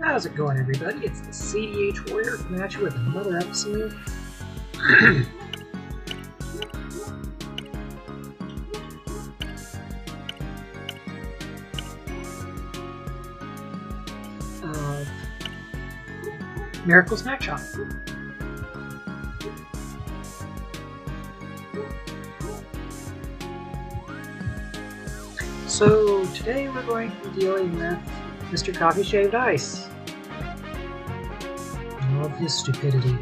How's it going, everybody? It's the CDH Warrior coming at you with another episode of Miracle Snack Shop. So today we're going to be dealing with Mr. Coffee Shaved Ice. I love his stupidity.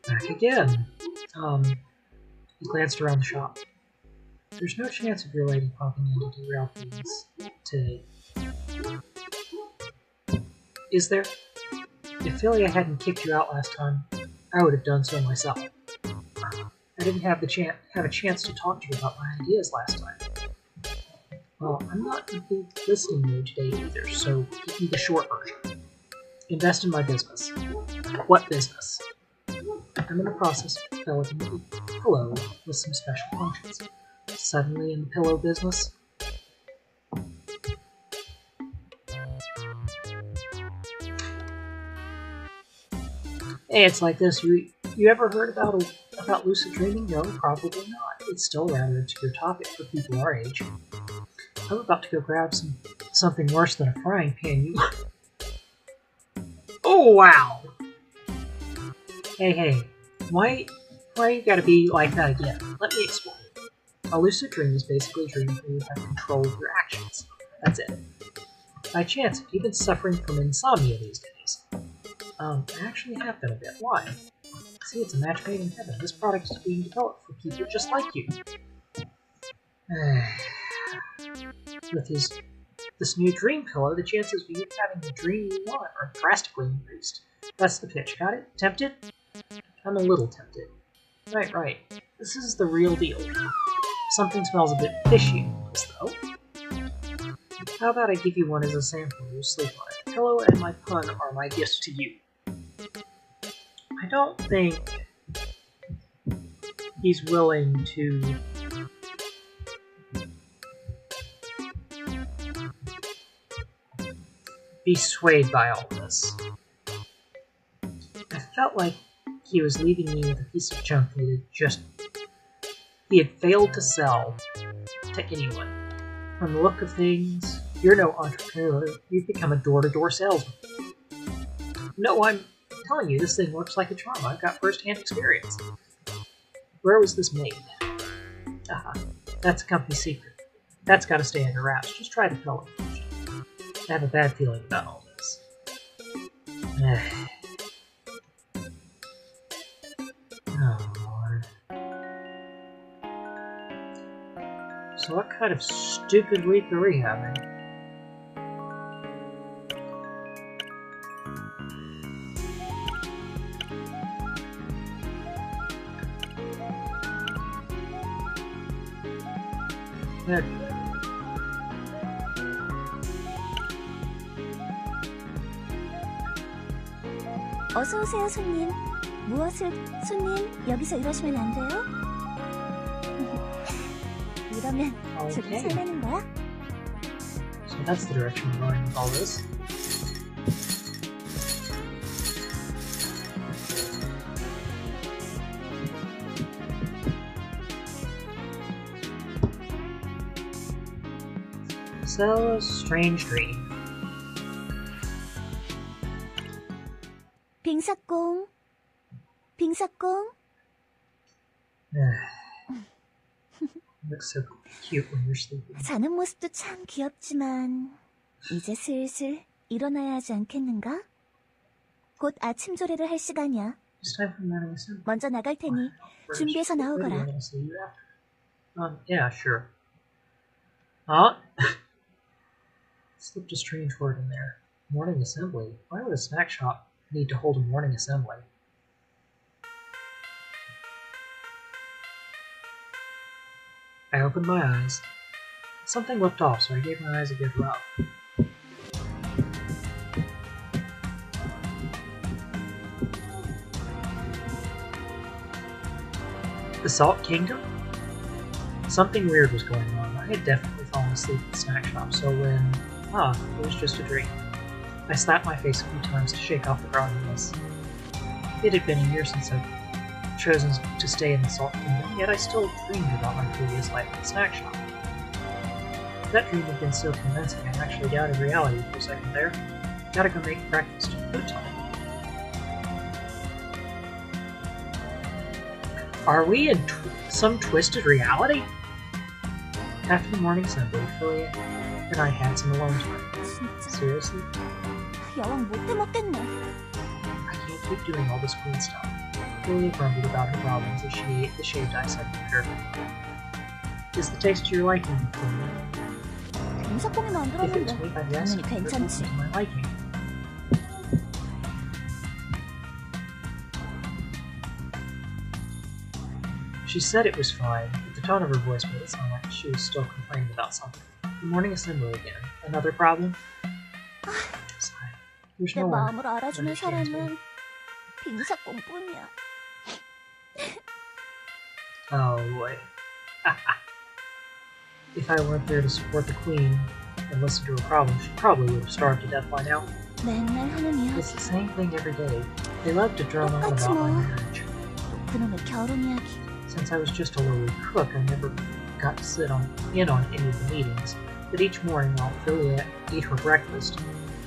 Back again. He glanced around the shop. There's no chance of your lady popping in to derail things today. Is there? If Philia hadn't kicked you out last time, I would have done so myself. I didn't have a chance to talk to you about my ideas last time. Well, I'm not in a big listening mood today either, so give me the short version. Invest in my business. What business? I'm in the process of developing a pillow with some special functions. Suddenly in the pillow business? Hey, it's like this. You ever heard about lucid dreaming? No, probably not. It's still a rather obscure topic for people our age. I'm about to go grab something worse than a frying pan. Oh wow! Hey, why you gotta be like that again? Let me explain. A lucid dream is basically a dream where you have control of your actions. That's it. By chance, have you been suffering from insomnia these days? I actually have been a bit. Why? See, it's a match made in heaven. This product is being developed for people just like you. With this new dream pillow, the chances of you having the dream you want are drastically increased. That's the pitch. Got it? Tempted? I'm a little tempted. Right. This is the real deal. Something smells a bit fishy in this, though. How about I give you one as a sample? You sleep on it. The pillow and my pun are my gifts to you. I don't think he's willing to be swayed by all this. I felt like he was leaving me with a piece of junk he had failed to sell to anyone. From the look of things, you're no entrepreneur. You've become a door-to-door salesman. No, I'm telling you, this thing works like a charm. I've got first-hand experience. Where was this made? That's a company secret. That's got to stay under wraps. Just try the pillow. I have a bad feeling about all this. Oh, Lord. So what kind of stupid week are we having? There. 어서 오세요, 손님. 손님, 여기서 이러시면 안 돼요? 이러면 조금 설레는 거야? So that's the direction we're going with all this. So, strange dream. 빙사꽁. Looks so cute when you're sleeping. 자는 모습도 참 귀엽지만 이제 슬슬 일어나야 하지 않겠는가? 곧 아침 조례를 할 시간이야. 먼저 나갈 테니 준비해서 나오거라. Yeah, sure. Slipped a strange word in there. Morning assembly? Why would a snack shop need to hold a morning assembly? I opened my eyes. Something looked off, so I gave my eyes a good rub. The Salt Kingdom? Something weird was going on. I had definitely fallen asleep at the snack shop, so when... it was just a dream. I slapped my face a few times to shake off the grogginess. It had been a year since I'd chosen to stay in the Salt Kingdom, yet I still dreamed about my previous life at the snack shop. That dream had been so convincing I actually doubted reality for a second there. Gotta go make breakfast. Food time. Are we in some twisted reality? After the morning assembly, Philia and I had some alone time. Seriously? 여왕 못해 먹겠네. I can't keep doing all this queen stuff. Philia grumbled about her problems as she ate the shaved ice I prepared for her. Is the taste to your liking, Philia? 김사공이 If it was 만들었는데 me, I'd yes, 당연히 but it 괜찮지. wasn't to my liking. She said it was fine, but the tone of her voice made it sound like she was still complaining about something. The morning assembly again. Another problem? Sigh. There's 내 no one. 마음을 알아주는 사람은 빙사공뿐이야. Oh boy. If I weren't there to support the queen and listen to her problems, she probably would have starved to death by now. 맨날 하는 이야기. It's the same thing every day. They love to drone on 똑같지 about my 뭐. marriage. 그놈의 결혼 이야기. Since I was just a lowly cook, I never got to sit in on any of the meetings, but each morning while Philia ate her breakfast,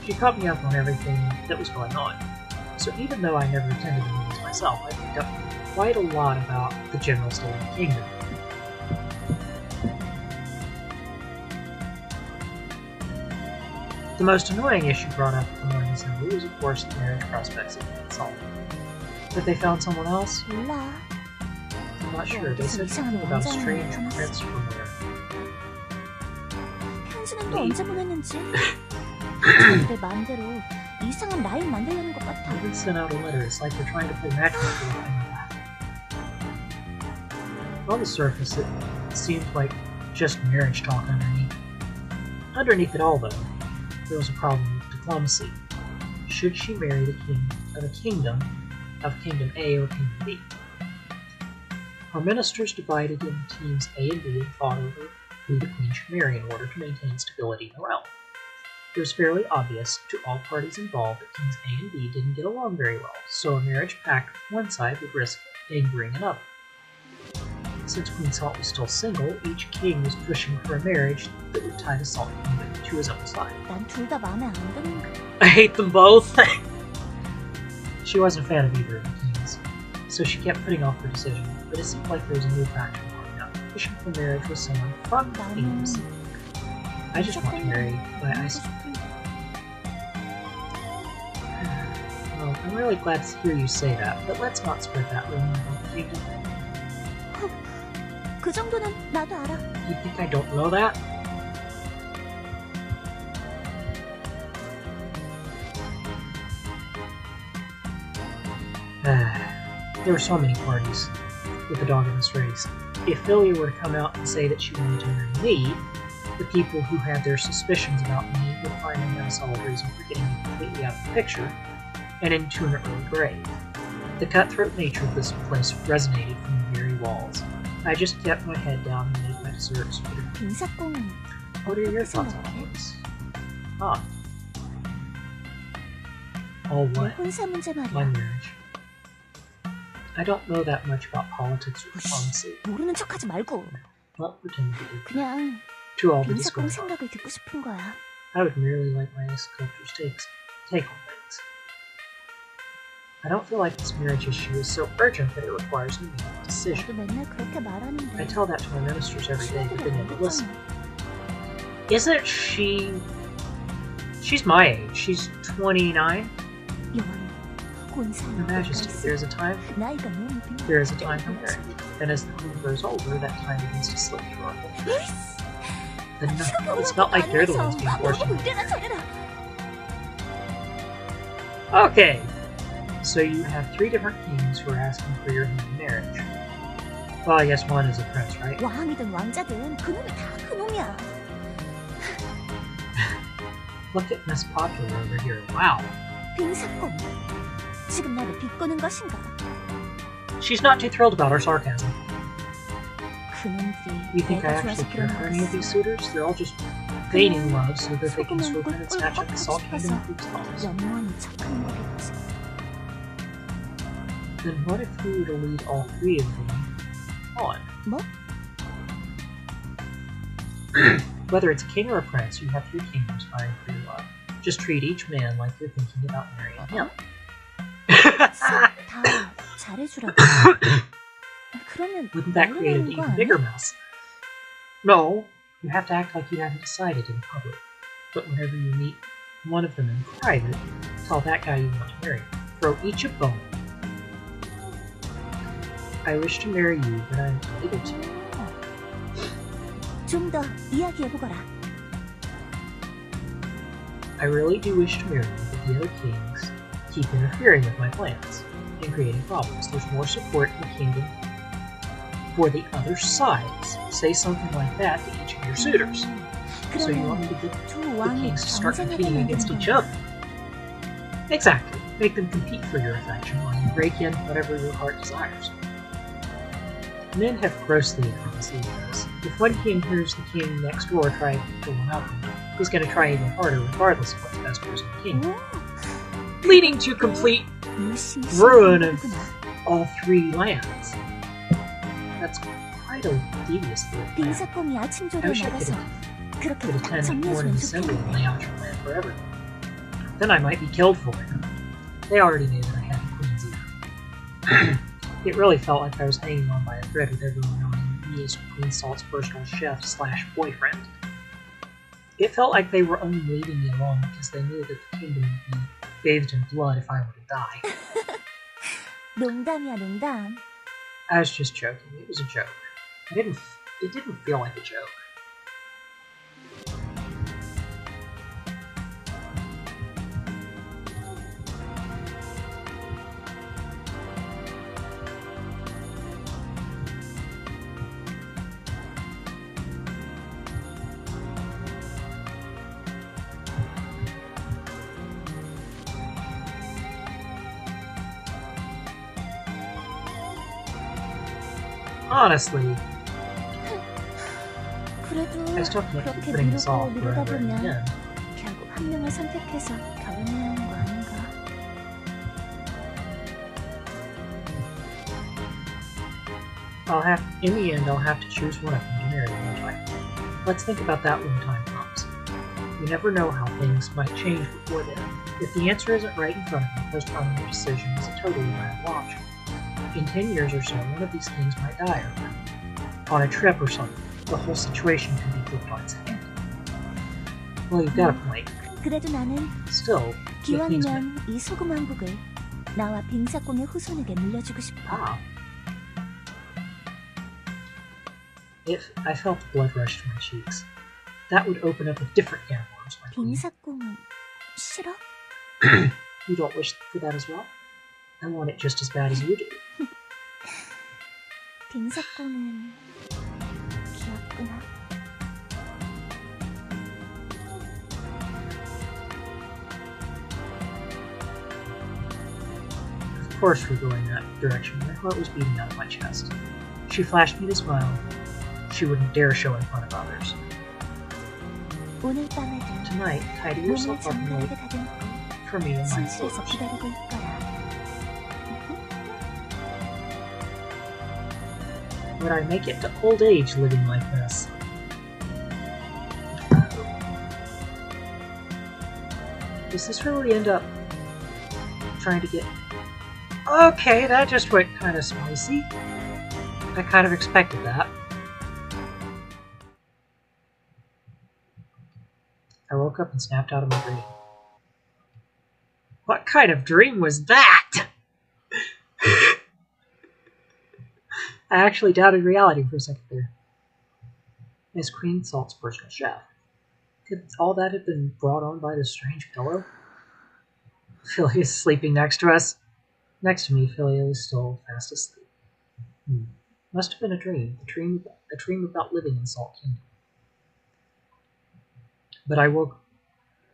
she caught me up on everything that was going on. So even though I never attended the meetings myself, I picked up quite a lot about the general state of the kingdom. The most annoying issue brought up at the morning assembly was, of course, the marriage prospects of King Salt. That they found someone else? 몰라. I'm not sure. They said something about a strange prince from there. 편지는 또 언제 보냈는지. 자기들 마음대로 이상한 라인 만들려는 것 같아. They sent out a letter. It's like they're trying to play matchmaker with him. On the surface, it seemed like just marriage talk underneath. Underneath it all, though, there was a problem with diplomacy. Should she marry the king of a kingdom, of Kingdom A or Kingdom B? Our ministers divided into teams A and B and fought over who the queen should marry in order to maintain stability in the realm. It was fairly obvious to all parties involved that kings A and B didn't get along very well, so a marriage pact with one side would risk angering another. Since Queen Salt was still single, each king was pushing for a marriage that would tie the Salt Kingdom to his own side. 난 둘 다 마음에 안 드는 거. I hate them both! She wasn't a fan of either of the kings, so she kept putting off her decision, but it seemed like there was a new faction forming up, pushing for marriage with someone from the kingdoms. I just want to marry my ice. Well, I'm really glad to hear you say that, but let's not spread that rumor about the kingdom. 그 정도는 나도 알아. You think I don't know that? There were so many parties with the dog in this race. If Philia were to come out and say that she wanted to marry me, the people who had their suspicions about me would finally have a solid reason for getting me completely out of the picture and into an early grave. The cutthroat nature of this place resonated from the very walls. I just kept my head down and made my desserts. 빙사공은 What are your thoughts on all this? All what? 혼사 문제 My 말이야. marriage. I don't know that much about politics or diplomacy. 모르는 척하지 말고 Not pretend to do. 그냥 To all that is 빙사공 going on. 생각을 듣고 싶은 거야. I would merely like my sculptor's take on things. I don't feel like this marriage issue is so urgent that it requires an immediate 나도 decision. 맨날 그렇게 I 말하는데 tell that to my ministers every day, but they 친구들이 never 안 listen. 듣잖아. Isn't she... She's my age. She's 29. 여왕, 혼사는 Your Majesty, 있어. there is a time. 나이가 너무 빈. There is a time for marriage. And as the queen grows older, that time begins to slip through our fingers. Then it's not like they're the ones being forced to. 이래라 저래라. Okay. So you have 3 different kings who are asking for your hand in marriage. Well, I guess one is a prince, right? 왕이든 왕자든 그놈이 다 그놈이야. Look at Miss Popular over here. Wow. 빙사공, 지금 나를 비꼬는 것인가? She's not too thrilled about our sarcasm. You think I actually care for any of these suitors? They're all just feigning love so that they can swoop in and snatch up the Salt Kingdom themselves. Then what if we were to lead all three of them on? 뭐? Whether it's a king or a prince, you have 3 kingdoms vying for your love. Just treat each man like you're thinking about marrying him. 다 잘해주라고. 그러면 Wouldn't that create an even bigger mess? No, you have to act like you haven't decided in public. But whenever you meet one of them in private, tell that guy you want to marry. Throw each a bone. I wish to marry you, but I'm unable to. 좀 더 이야기해보거라. I really do wish to marry you, but the other kings keep interfering with my plans and creating problems. There's more support in the kingdom for the other sides. Say something like that to each of your suitors. So you want me to get the kings to start competing against each other? Exactly. Make them compete for your affection while you break in whatever your heart desires. Men have grossly ignorance these days. If one king hears the king next door try to pull him out, he's going to try even harder regardless of what's best for his king. Leading to complete ruin of all 3 lands. That's quite a devious plan. I wish I could attend morning assembly and lay out your plan forever. Then I might be killed for it. They already knew that I had the queen's ear. It really felt like I was hanging on by a thread with everyone knowing me as Queen Salt's personal chef / boyfriend. It felt like they were only leading me along because they knew that the kingdom would be bathed in blood if I were to die. 농담이야, 농담. I was just joking. It was a joke. It didn't feel like a joke. Honestly, I still can't keep putting this off forever and again. 결국 한 명을 선택해서 결혼해야 하는 거 아닌가? In the end, I'll have to choose one of them to marry, won't I? Let's think about that when the time comes. You never know how things might change before then. If the answer isn't right in front of you, postponing your decision is a totally viable option. In 10 years or so, one of these kings might die or on a trip or something. The whole situation could be flipped on its head. Well, you've got a point. 그래도 나는 Still, 기왕이면 이 소금 왕국을 나와 빙사공의 후손에게 물려주고 싶어. If I felt the blood rush to my cheeks, that would open up a different can of worms. 빙사공은 싫어? You don't wish for that as well? I want it just as bad as you do. 빙사공은 귀엽구나. Of course we're going that direction. My heart was beating out of my chest. She flashed me a smile. She wouldn't dare show in front of others. 오늘 밤에도 Tonight, tidy yourself up and wait for me in my 침실에서 기다리고 있거라. Would I make it to old age living like this? Does this really end up trying to get... Okay, that just went kind of spicy. I kind of expected that. I woke up and snapped out of my dream. What kind of dream was that? I actually doubted reality for a second there. As Queen Salt's personal chef. Could all that have been brought on by this strange pillow? Philia is sleeping next to us. Next to me, Philia is still fast asleep. Must have been a dream. A dream about living in Salt Kingdom. But I woke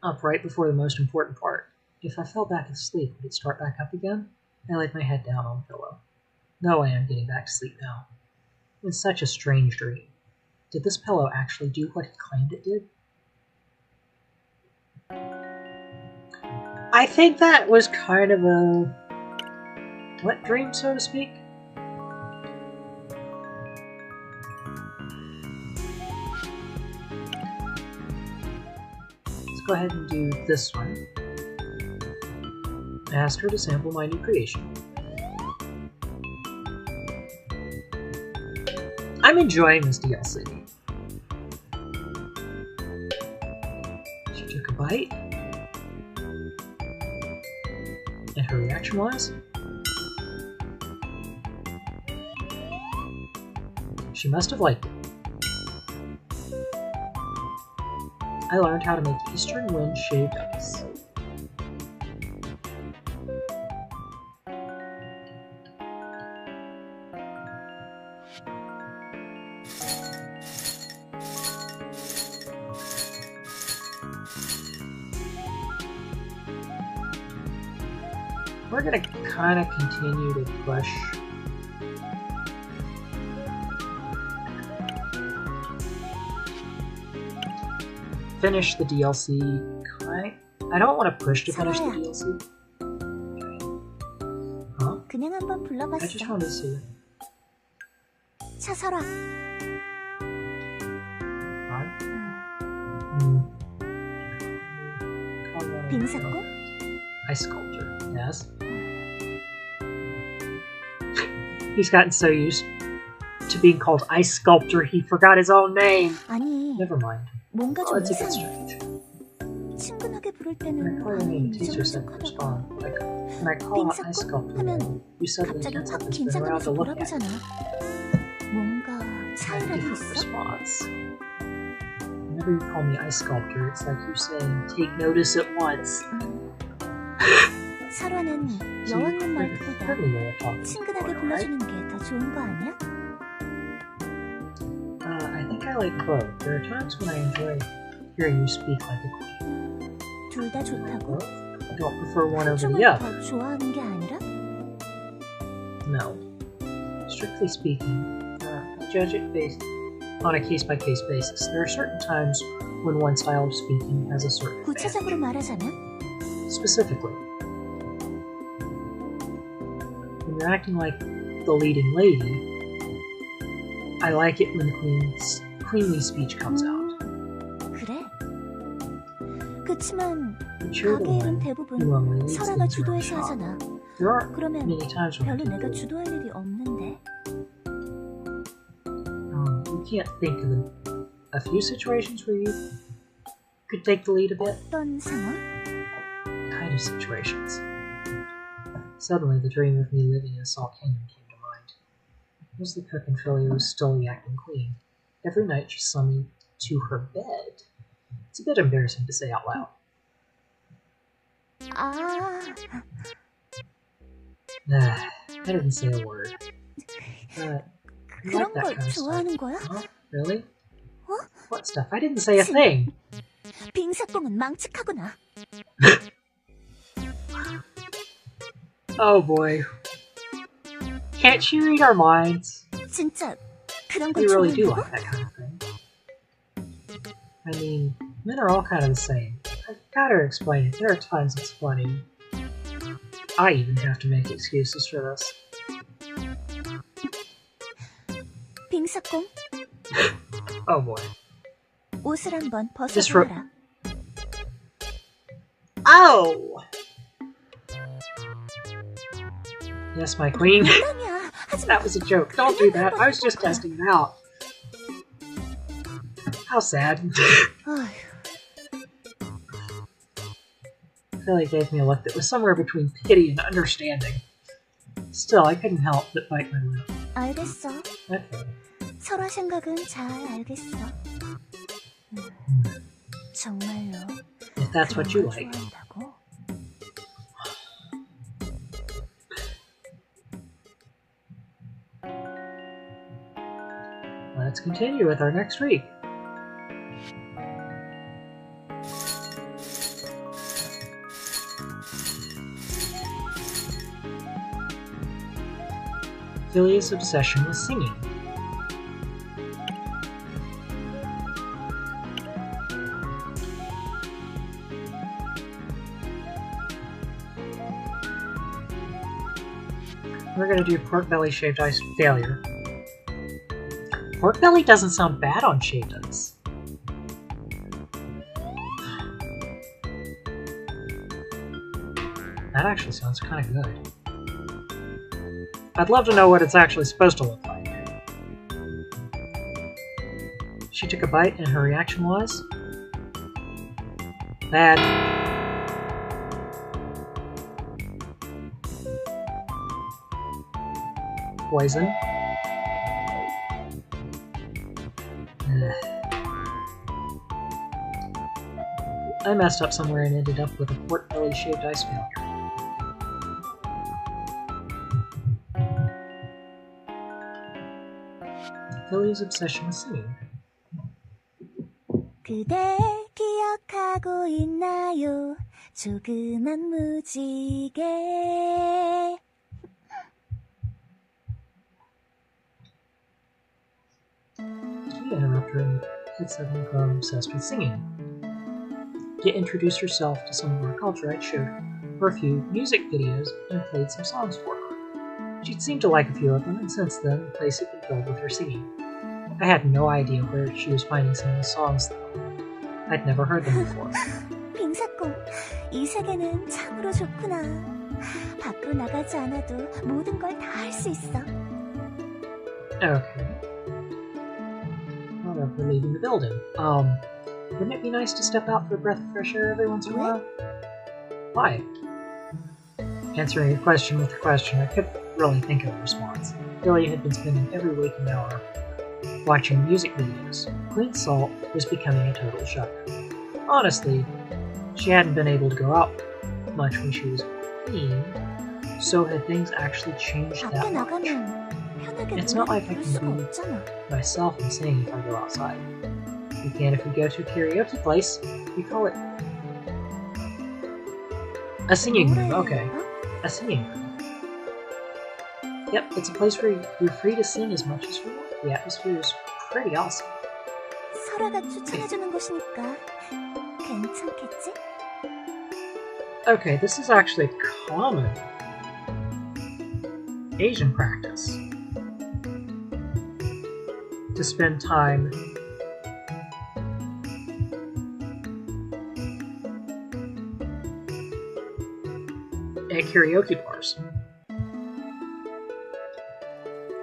up right before the most important part. If I fell back asleep, would it start back up again? I laid my head down on the pillow. No way I'm getting back to sleep now. It's such a strange dream. Did this pillow actually do what he claimed it did? I think that was kind of a wet dream, so to speak. Let's go ahead and do this one. Ask her to sample my new creation. I'm enjoying this DLC. She took a bite. And her reaction was... she must have liked it. I learned how to make Eastern Wind shaved ice. We're gonna kind of continue to push. Finish the DLC. I don't want to push to finish the DLC. Huh? I just wanted to see it. 차설아. 빙사꽃? Ice sculptor, yes. He's gotten so used to being called Ice Sculptor, he forgot his own name. 아니, Never mind. 뭔가 Oh, 좀 it's a bit 이상해. strange. 친근하게 부를 When I 때는 call your name, 이 teacher 정도 said 척하다가 respond. Like, when I call out Ice Sculptor, you suddenly 갑자기 tense 확 up and spin around to 긴장하면서 look at 돌아보잖아. 뭔가 I 차이라도 different 있어? response. Whenever you call me Ice Sculptor, it's like you're saying, take notice at once. 설화는 여왕님 말투보다 Heard me when I talk 친근하게 before, right? 불러주는 게 더 좋은 거 아니야? I think I like both. There are times when I enjoy hearing you speak like a queen. 둘 다 좋다고? I don't prefer one over 한쪽을 the other. 더 좋아하는 게 아니라? No. Strictly speaking, I judge it based on a case-by-case basis. There are certain times when one style of speaking has a certain advantage. 구체적으로 말하자면? Specifically, when you're acting like the leading lady, I like it when the queenly speech comes out. 그래. 그치만 But you're the 가게 일은 one who 대부분 only leads 설아가 things around 주도해서 shop. 하잖아. There aren't 그러면 many times when 별로 내가 people, 주도할 일이 없는데. you can't think of a few situations where you could take the lead a bit. 어떤 상황? Kind of situations. Suddenly, the dream of me living in a salt canyon came to mind. It was the cook in Philia who was still the acting queen. Every night she summoned me to her bed. It's a bit embarrassing to say out loud. I didn't say a word. But I 그런 like that 걸 kind of stuff. 좋아하는 거야? Huh? Really? 어? What stuff? I didn't say a thing! 빙사뽕은 망측하구나. Oh boy. Can't she read our minds? 진짜 그런 걸 We really do 좋아한다고? like that kind of thing. I mean, men are all kind of the same. I've got to explain it. There are times it's funny. I even have to make excuses for this. 빙사뽕, Oh boy. 옷을 한번 Just for- 벗어보아라. Oh! Yes, my queen. 농담이야. 하지 마. That was a joke. Don't do that. I was just testing it out. How sad. 어휴, Philia gave me a look that was somewhere between pity and understanding. Still, I couldn't help but bite my lip. 알겠어. Okay. 설화 생각은 잘 알겠어. 정말로 If that's what you 그런 걸 like. 좋아한다고? Let's continue with our next week. Philia's obsession with singing. We're gonna do pork belly shaved ice failure. Pork belly doesn't sound bad on shaved ice. That actually sounds kind of good. I'd love to know what it's actually supposed to look like. She took a bite and her reaction was... bad. Poison. I messed up somewhere and ended up with a pork belly shaved ice failure. Philia's obsession with singing. 그대 기억하고 있나요? 조그만 무지개. She interrupted her and had suddenly grown obsessed with singing. To introduce herself to some of our culture, I showed her a few music videos and played some songs for her. She'd seemed to like a few of them, and since then, the place had been filled with her singing. I had no idea where she was finding some of the songs, though. I'd never heard them before. 빙사콩, 이 세계는 참으로 좋구나. 밖으로 나가지 않아도 모든 걸 다 할 수 있어. Okay. Well, we're leaving the building. Wouldn't it be nice to step out for a breath of fresh air every once in a while? Why? Answering a question with a question, I couldn't really think of a response. Philia had been spending every waking hour watching music videos. Queen Salt was becoming a total shutdown. Honestly, she hadn't been able to go out much when she was queen, so had things actually changed that much? It's not like I can be myself and sing if I go outside. You can if we go to a karaoke place. We call it a singing room. Okay, a singing room. Yep, it's a place where you're free to sing as much as you want. The atmosphere is pretty awesome. 설아가 추천해주는 곳이니까 괜찮겠지? Okay, this is actually a common Asian practice to spend time at karaoke bars.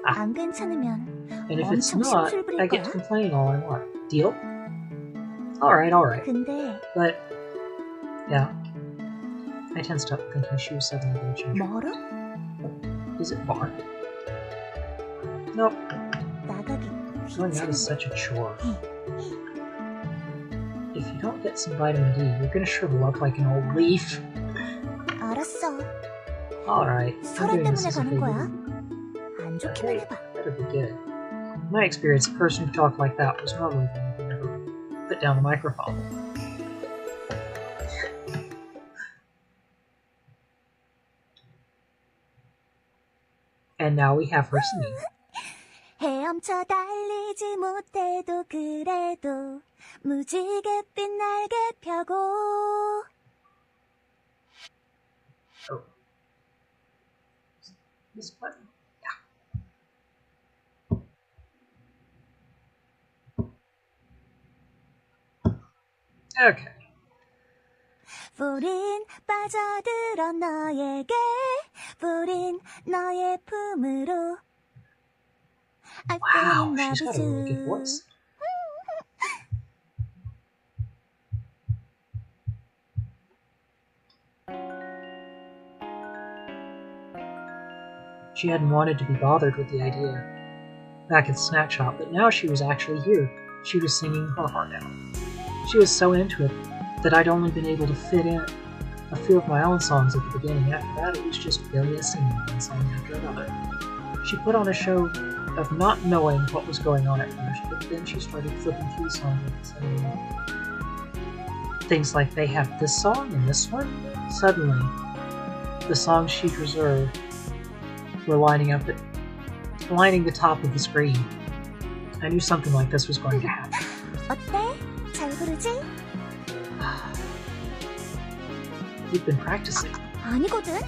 안 괜찮으면 And if it's 엄청 not, 심술 부릴 I get to 거야. complain all I want. Deal? Alright. 근데 But, yeah. I tend to stop thinking she was suddenly going to change. 멀어? Is it bar? Nope. 나가기 Going out is 귀찮은데. such a chore. If you don't get some vitamin D, you're gonna shrivel up like an old leaf. 알았어. Alright, I'm 설아 doing this 때문에 as a 가는 favor. 거야. 안 좋기만 해봐. Better be good. In my experience, the person who talked like that was normally the one who never put down the microphone. And now we have her singing. 헤엄쳐 달리지 못해도 그래도 무지갯빛 날개 펴고 Oh. This button. Yeah. Okay. 우린 빠져들어 너에게 우린 너의 품으로 Wow, she's got a really good voice. She hadn't wanted to be bothered with the idea back at the snack shop, but now she was actually here. She was singing her heart out. She was so into it that I'd only been able to fit in a few of my own songs at the beginning. After that, it was just Philia singing one song after another. She put on a show of not knowing what was going on at first, but then she started flipping through the songs and saying things like they have this song and this one. Suddenly, the songs she'd reserved were lining the top of the screen. I knew something like this was going to happen. 어때? 잘 부르지? You've been practicing. 아니거든.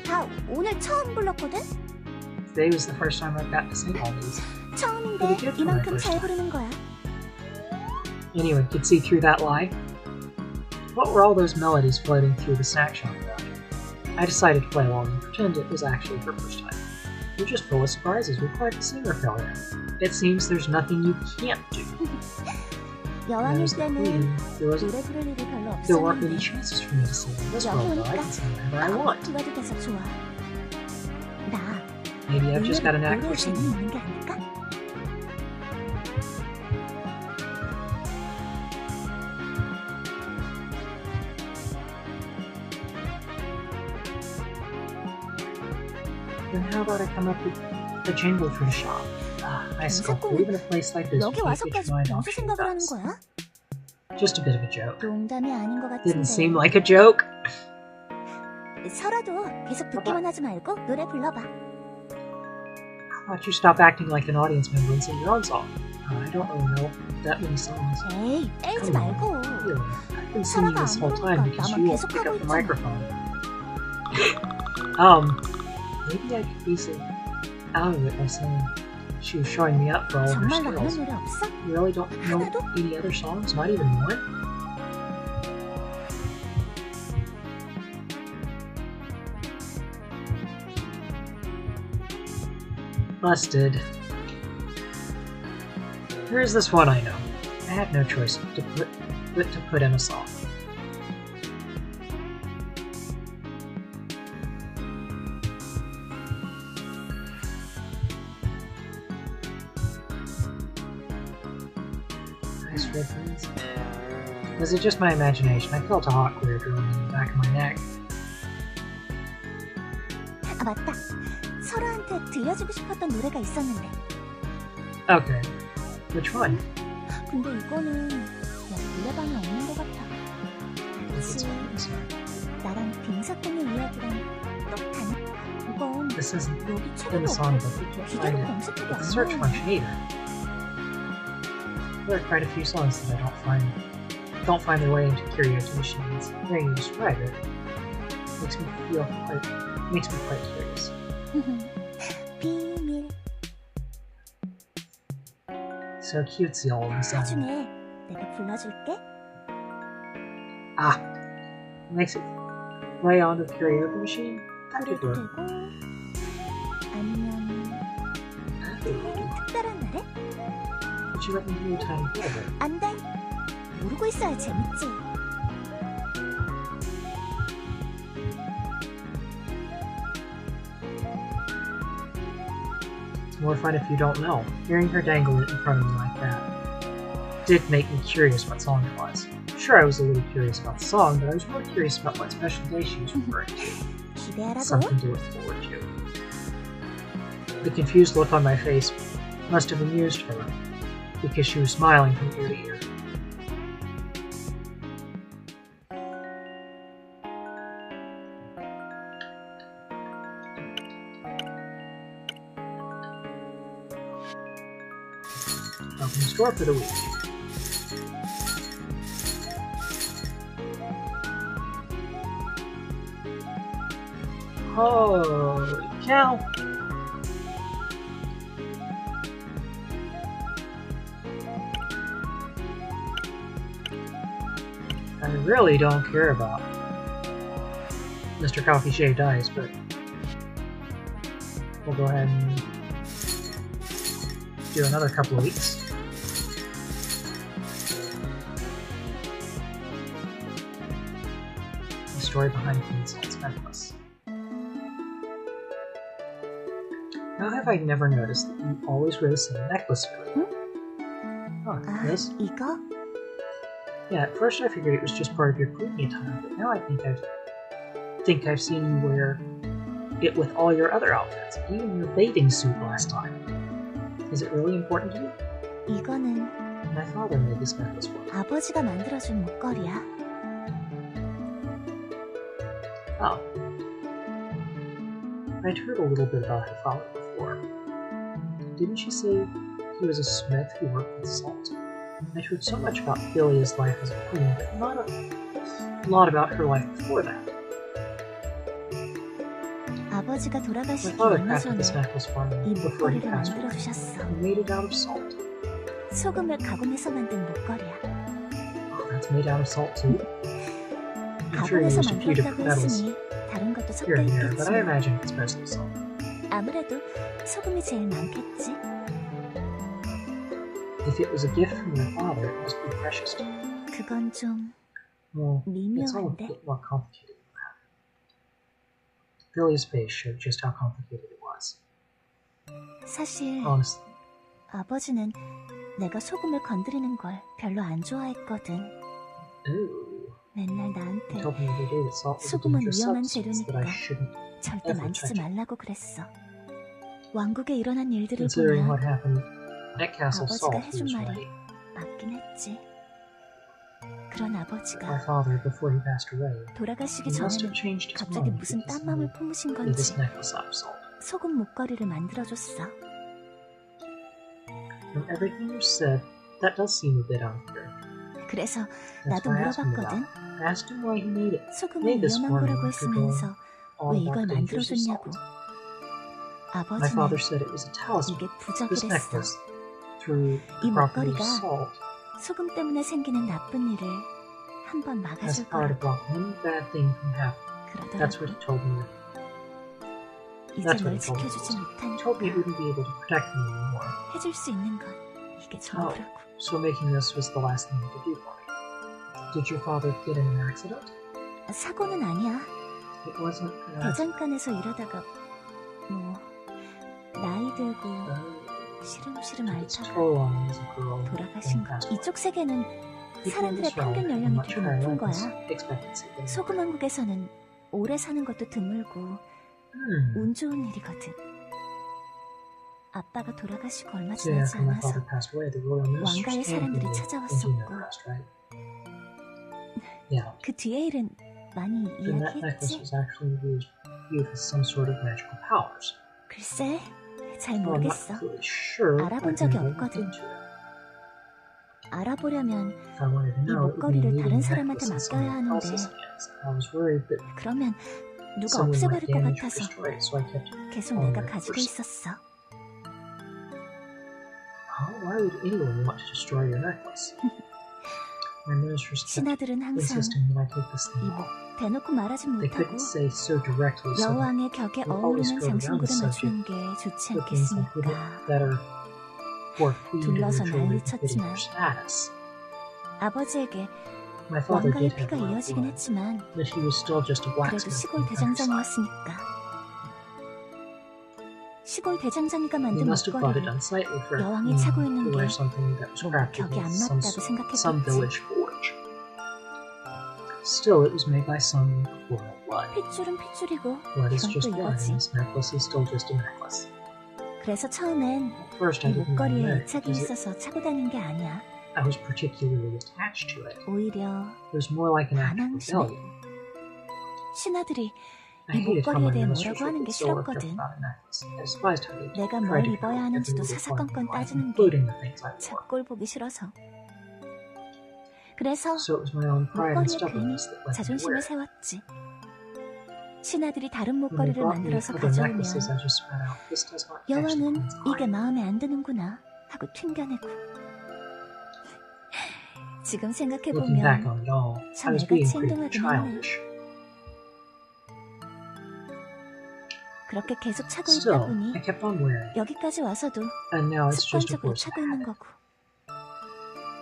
다 오늘 처음 불렀거든? Today was the first time I've got to sing all these. 처음인데 이만큼 잘 부르는 거야. Anyone could see through that lie? What were all those melodies floating through the snack shop about? I decided to play along and pretend it was actually her first time. You're just full of surprises. You're quite the singer, Philia. It seems there's nothing you can't do. 여왕일 때는 노래 부를 일이 별로 There weren't 없었는데 many chances for me to sing in this world, but I can sing whenever I want. 불러도 돼서 좋아. 나 Maybe I've just got an knack 노래에 for 재능이 singing. 있는 게 아닐까? Then how about I come up with a jingle for the shop? I scoffed. Even a place like this 여기 can't get 와서까지 your mind 무슨 off 생각을 하는 dots. 거야? Just a bit of a joke. 농담이 아닌 것 Didn't 같은데. seem like a joke. 설아도 계속 듣기만 하지 말고 노래 불러봐. Why don't you stop acting like an audience member and sing your own song? I don't really know that many songs. 에이, 떼지 Come on, 말고. really. I've been singing this whole time because you won't pick up the microphone. Maybe I could easily out of it by saying she was showing me up for all of her 정말로 아는 skills. 노래 없어? You really don't know any other songs? Not even one? Busted. Here's this one I know. I had no choice but to put in a song. Nice red beans. Was it just my imagination? I felt a hot glare growing in the back of my neck. 아, 맞다. 설아한테 들려주고 싶었던 노래가 있었는데. Okay. Which one? 근데 이거는 내 노래방에 없는 것 같아. 그치? 나랑 빙사꾼의 이야기랑 또 다른. 이건 This isn't 여기 in 책에도 the song 없고 book. You can't 기계로 find it 검색해도 with the 안 search 나오네. function either. There are quite a few songs that I don't find their way into karaoke machines. Hearing you describe it makes me quite curious. 비밀. So cutesy all of a sudden. 나중에 내가 불러줄게. Makes it play onto the karaoke machine? That'd be 그래도 good. 되고 아니면 특별한 날에? Would you let me hear a tiny bit of it? 안 돼. 모르고 있어야 재밌지. It's more fun if you don't know. Hearing her dangle it in front of me like that did make me curious what song it was. Sure, I was a little curious about the song, but I was more curious about what special day she was referring to. 기대하라고? Something to look forward to. The confused look on my face must have amused her, because she was smiling from ear to ear. Open the store for the week. Holy cow! I really don't care about Mr. Coffee Shaved Ice, but we'll go ahead and do another couple of weeks. The story behind Queen Salt's necklace. How have I never noticed that you always wear the same necklace, Philia? Oh, this? 이거? Yeah, at first I figured it was just part of your queenie attire, but now I think I've seen you wear it with all your other outfits, even your bathing suit last time. Is it really important to you? 이거는 My father made this necklace for me. 아버지가 만들어준 목걸이야. Oh. I'd heard a little bit about her father before. Didn't she say he was a smith who worked with salt? I'd heard so much about Philia's life as a queen, but not a lot about her life before that. 아버지가 My 돌아가시기 father 얼마 crafted 전에 this necklace for me 이 before he 목걸이를 passed away. 만들어주셨어. He made it out of salt. 소금을 가공해서 만든 목걸이야. Oh, that's made out of salt too? I'm sure he 가공해서 used a few 만들었다고 different metals 했으니 다른 것도 섞여 here and there, but I 있겠지만 imagine it's mostly salt. 아무래도 소금이 제일 많겠지. If it was a gift from your father, it must be precious to you. 그건 좀 Well, it's all a 미묘한데. bit more complicated than that. Philia's face showed just how complicated it was. 사실 Honestly, 아버지는 내가 소금을 건드리는 걸 별로 안 좋아했거든. ooh. 맨날 He 나한테 told me the other day that salt was a 소금은 dangerous 위험한 substance that I 재료니까 shouldn't. 절대 ever 만지지 touch it. 말라고 그랬어. 왕국에 일어난 일들을 Considering 보면 what happened at Castle 아버지가 Salt, he 해준 was 말이 right. 맞긴 했지. 그런 My 아버지가 father, before he passed away, 돌아가시기 he must 전에는 have changed his 갑자기 mind 무슨 because 딴맘을 he 품으신 made this 건지 necklace out of salt. 소금 목걸이를 만들어줬어. From everything you said, that does seem a bit unclear. 그래서 That's 나도 why I asked him about 물어봤거든. it. I asked him why he made it. 소금은 Made this 위험한 for me 거라고 after going 했으면서 all 왜 about 이걸 the dangers of 만들어줬냐고. salt. My 아버지는 father said it was a talisman. 이게 This 부적이랬어. necklace, through 이 the property of 목걸이가 salt, 소금 때문에 생기는 나쁜 일을 한번 has 막아줄 power to 거라고 block one bad thing from happening. That's what 그러더라고. he told me. 이제 That's what 널 he told me. 지켜주지 He told me he 못하니까 wouldn't be able to protect me anymore. 해줄 수 있는 건 이게 전부라고. So making this was the last thing he could do for me. Did your father get in an accident? 사고는 아니야. It wasn't an accident. 대장간에서 일하다가 뭐 나이 들고 시름시름 Took its 앓다가 toll on me as a girl 돌아가신 and 거. passed away. 이쪽 세계는 People in 사람들의 this realm 평균 have 연령이 much 되게 higher 높은 life 거야. expectancy than mine. 소금왕국에서는 오래 사는 것도 드물고 운 좋은 일이거든. 아빠가 돌아가시고 얼마 So 지나지 after my 않아서 father passed away, the royal ministers 왕가의 came 사람들이 here and he 찾아왔었고 never asked, right? Yeah. 그 뒤에 일은 많이 Then that necklace 이야기했지. was actually used with some sort of magical powers. 글쎄, 잘 Well, I'm not 모르겠어. completely sure. 알아본 I've 적이 never looked 없거든. into it. 알아보려면 If I wanted to 이 know, it would 목걸이를 mean 다른 leaving the 사람한테 necklace in 맡겨야 someone 하는데 else's hands. I was worried that 그러면 누가 someone might 없애버릴 것 damage or 같아서 destroy it, so I kept it 계속 on 내가 my 가지고 person. 있었어. Why would anyone want to destroy your necklace? My ministers kept 신하들은 항상 insisting that I take this thing 이 off. 대놓고 말하진 They 못하고 couldn't say so directly, so that 여왕의 격에 we always 어울리는 go around the 장신구를 맞추는 subject 게 좋지 with things that would 않겠습니까? look better for a queen to 둘러서 virtually 난리 befitting 쳤지만 her status. 아버지에게 My father 왕가의 did have 피가 royal 이어지긴 blood, 했지만 but he was still just a 그래도 blacksmith 시골 from the countryside. 대장장이었으니까. 시골 대장장이가 He 만든 must have thought it 목걸이를 unsightly for 여왕이 him 차고 to 있는 게 wear something that was 뭔가 crafted 격이 with 안 some 맞다고 some 생각했겠지. village forge. Still, it was made by some royal blood. 핏줄은 핏줄이고 Blood is 이건 또 just blood, 이거지. and this necklace is still just a necklace. 그래서 처음엔 At first, I 이 didn't even 목걸이에 wear it 애착이 because 있어서 차고 다닌 게 아니야. I was particularly attached to it. 오히려 It was more like an act of 반항심에 rebellion. 신하들이 I 이 hated how 목걸이에 my 대해 ministers 뭐라고 하는 would 게 so worked up 싫었거든. about a necklace. I despised how they 내가 뭘 tried to 입어야 control 하는지도 every little part of 사사건건 my life, 따지는 게 including the things I wore. 작골 보기 싫어서. 그래서 So it was my own pride and 목걸이에 괜히 stubbornness that led me to wear 자존심을 it. 세웠지. 신하들이 다른 When they 목걸이를 brought me 만들어서 other 가져오면 necklaces, I just spat out, "This does not catch the 여왕은 queen's 이게 eye." 마음에 안 드는구나 하고 튕겨내고. 지금 Looking back 생각해보면 on it all, I 참 was being 애같이 pretty 행동하긴 했네. childish. 그렇게 계속 차고 있다 Still, 보니 I kept on wearing it, 여기까지 와서도 and now it's just a 습관적으로 force of 차고 있는 habit. 거고.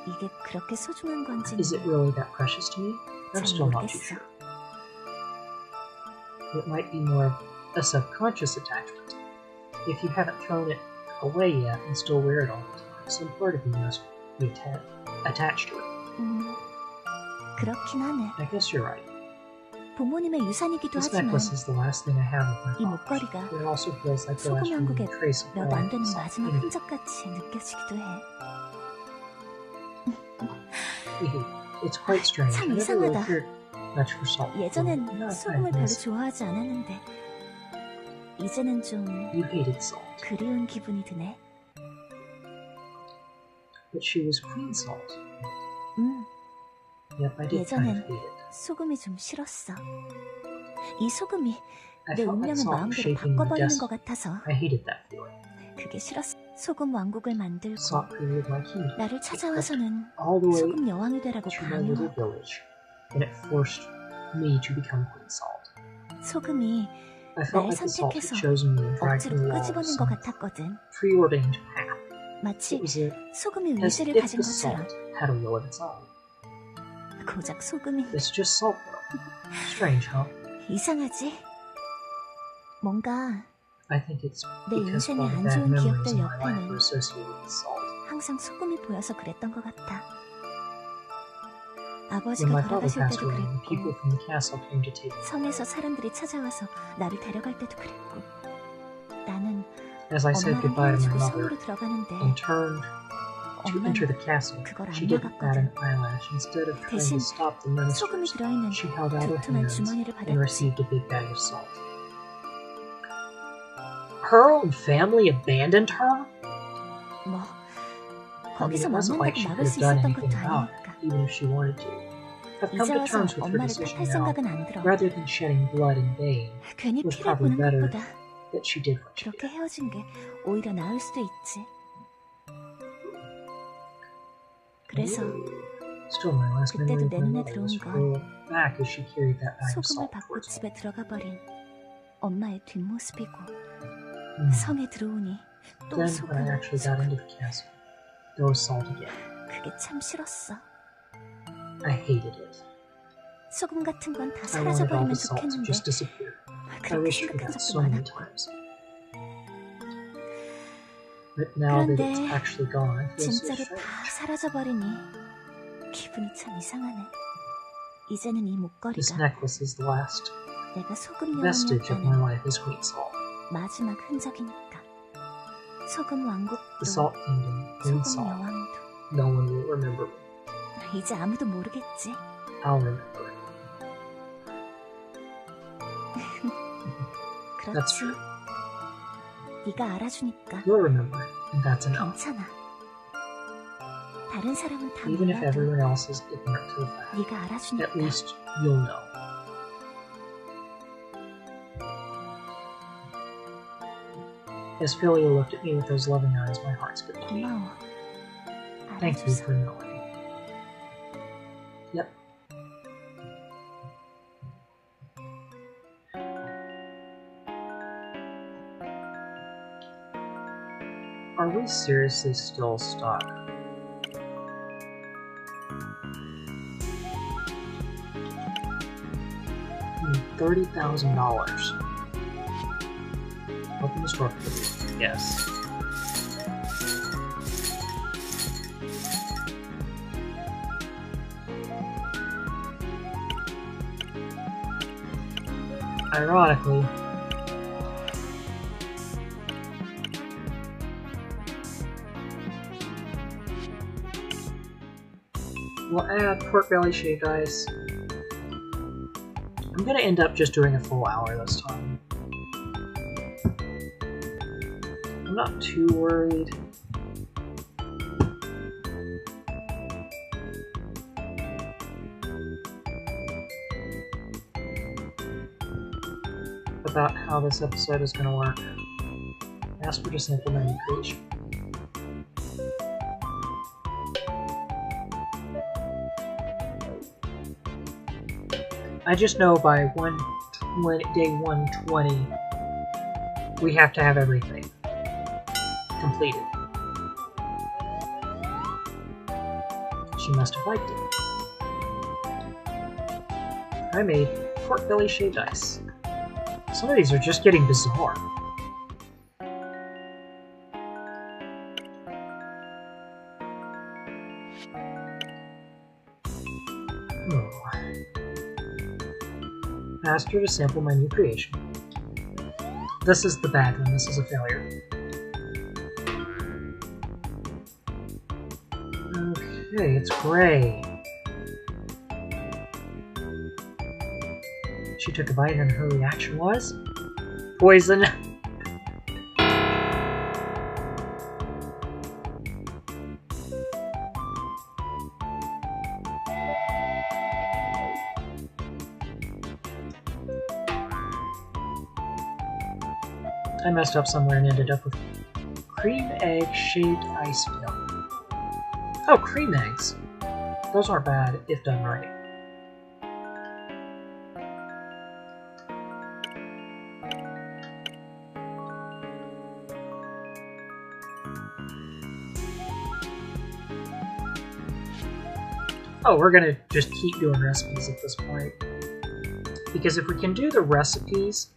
이게 그렇게 소중한 건지는 Is it really that precious to me? I'm 잘 still not too 모르겠어. sure. It might be more of a subconscious attachment. If you haven't thrown it away yet and still wear it all the time, some part of you must be attached to it. 그렇긴 하네. I guess you're right. 부모님의 유산이기도 This 하지만 necklace is the last thing I have of my 이 father's, 목걸이가 but it also feels like the last 소금왕국의 remaining trace of 몇 my 안 되는 life 마지막 in it. 흔적같이 느껴지기도 해. It's quite strange. 참 I never really 이상하다. cared much for salt. 예전엔 Not 소금을 별로 kindness. 좋아하지 않았는데 이제는 좀 You hated salt, 그리운 기분이 드네. but she was queen salt. Yep, I did kind of 예전엔 hate it. 소금이 좀 싫었어. 이 소금이 I 내 felt like 운명을 salt 마음대로 shaping my 바꿔버리는 것 destiny. 같아서 I hated that feeling. 그게 싫었어. 소금 왕국을 만들고 Salt created my kingdom. 나를 찾아와서는 All the way 소금 여왕이 되라고 to my little 강요하고 village, and it forced me to become Queen Salt. 소금이 I felt 날 like the salt had 선택해서 chosen me and dragged 억지로 me along 끄집어낸 것 some 같았거든. preordained path. 마치 It was 소금이 as 의지를 if 가진 the 것처럼. salt had a will of its own. 고작 소금이 It's just salt though. Strange, huh? 이상하지? 뭔가 I think it's 내 because 인생의 all the 안 bad 좋은 memories 기억들 in my life 옆에는 were associated with salt. 항상 소금이 보여서 그랬던 것 같아. When 아버지가 my father 돌아가실 passed 때도 away, the people 그랬고 from the castle came to take me. 성에서 사람들이 찾아와서 나를 데려갈 때도 그랬고 나는 As I said 엄마랑 goodbye to my 헤어지고 mother 성으로 들어가는데 and turned to enter the 엄마는 castle, 그걸 안 she didn't bat an 막았거든. eyelash. Instead of trying 대신 to stop the 소금이 ministers, 들어있는 she held out her 두툼한 hands 주머니를 and 받았지. received a big bag of salt. Her own family abandoned her? 뭐 I mean, 거기서 it wasn't like 망한다고 she 막을 could 수 have done 있었던 anything 것도 about 아니니까. it, even if she wanted to. I've come 이제 to 와서 terms with her 엄마를 decision 탓할 now. 생각은 안 들어. Rather than shedding blood in vain, 괜히 it was 피를 probably 보는 better 것보다 that she did what she 그렇게 did. 헤어진 게 오히려 나을 수도 있지. 그래서 Still, my last memory 그때도 of 내 my 눈에 mother was 들어온 건 hurled back as she carried that bag of 소금을 salt 받고 towards me. 집에 들어가 버린 엄마의 뒷모습이고 Hmm. 성에 들어오니 또 Then, 소금, when I actually got into the castle, there was salt again. 그게 참 싫었어. I hated it. 소금 같은 건 다 I wanted all 사라져버리면 the salt to 좋겠는데 just disappear. I 그렇게 wished for 생각한 that 적도 so many 많았고. times. But now that it's 그런데 actually gone, I feel so 진짜로 strange. 다 사라져버리니 기분이 참 이상하네. 이제는 이 This 목걸이가 necklace is the last 내가 소금 vestige of my 여왕이었다는 life as Queen Salt. 마지막 흔적이니까. 소금 왕국도 The Salt Kingdom, Queen 소금 Salt. 여왕도 No one will remember me. 이제 아무도 모르겠지. I'll remember. That's 그렇지. true. 네가 알아주니까 You'll remember, and that's enough. 괜찮아. 다른 사람은 다 Even if 몰라도 everyone else is ignorant to the fact, 네가 알아주니까. at least you'll know. As Philia looked at me with those loving eyes, my heart skipped a beat. 고마워. Thank you 알아줘서. for knowing. Yep. Are we seriously still stuck? $30,000. Open the store. Yes. Ironically, we'll add pork belly shaved ice. I'm gonna end up just doing a full hour this time. I'm not too worried. About how this episode is gonna work. Ask for to sample menu creation. I just know by day 120, we have to have everything completed. She must have liked it. I made pork belly shaved ice. Some of these are just getting bizarre. Asked her to sample my new creation. This is the bad one, this is a failure. Okay, it's gray. She took a bite and her reaction was poison. I messed up somewhere and ended up with cream egg shaved ice filling. Oh, cream eggs. Those aren't bad if done right. Oh, we're gonna just keep doing recipes at this point. Because if we can do the recipes,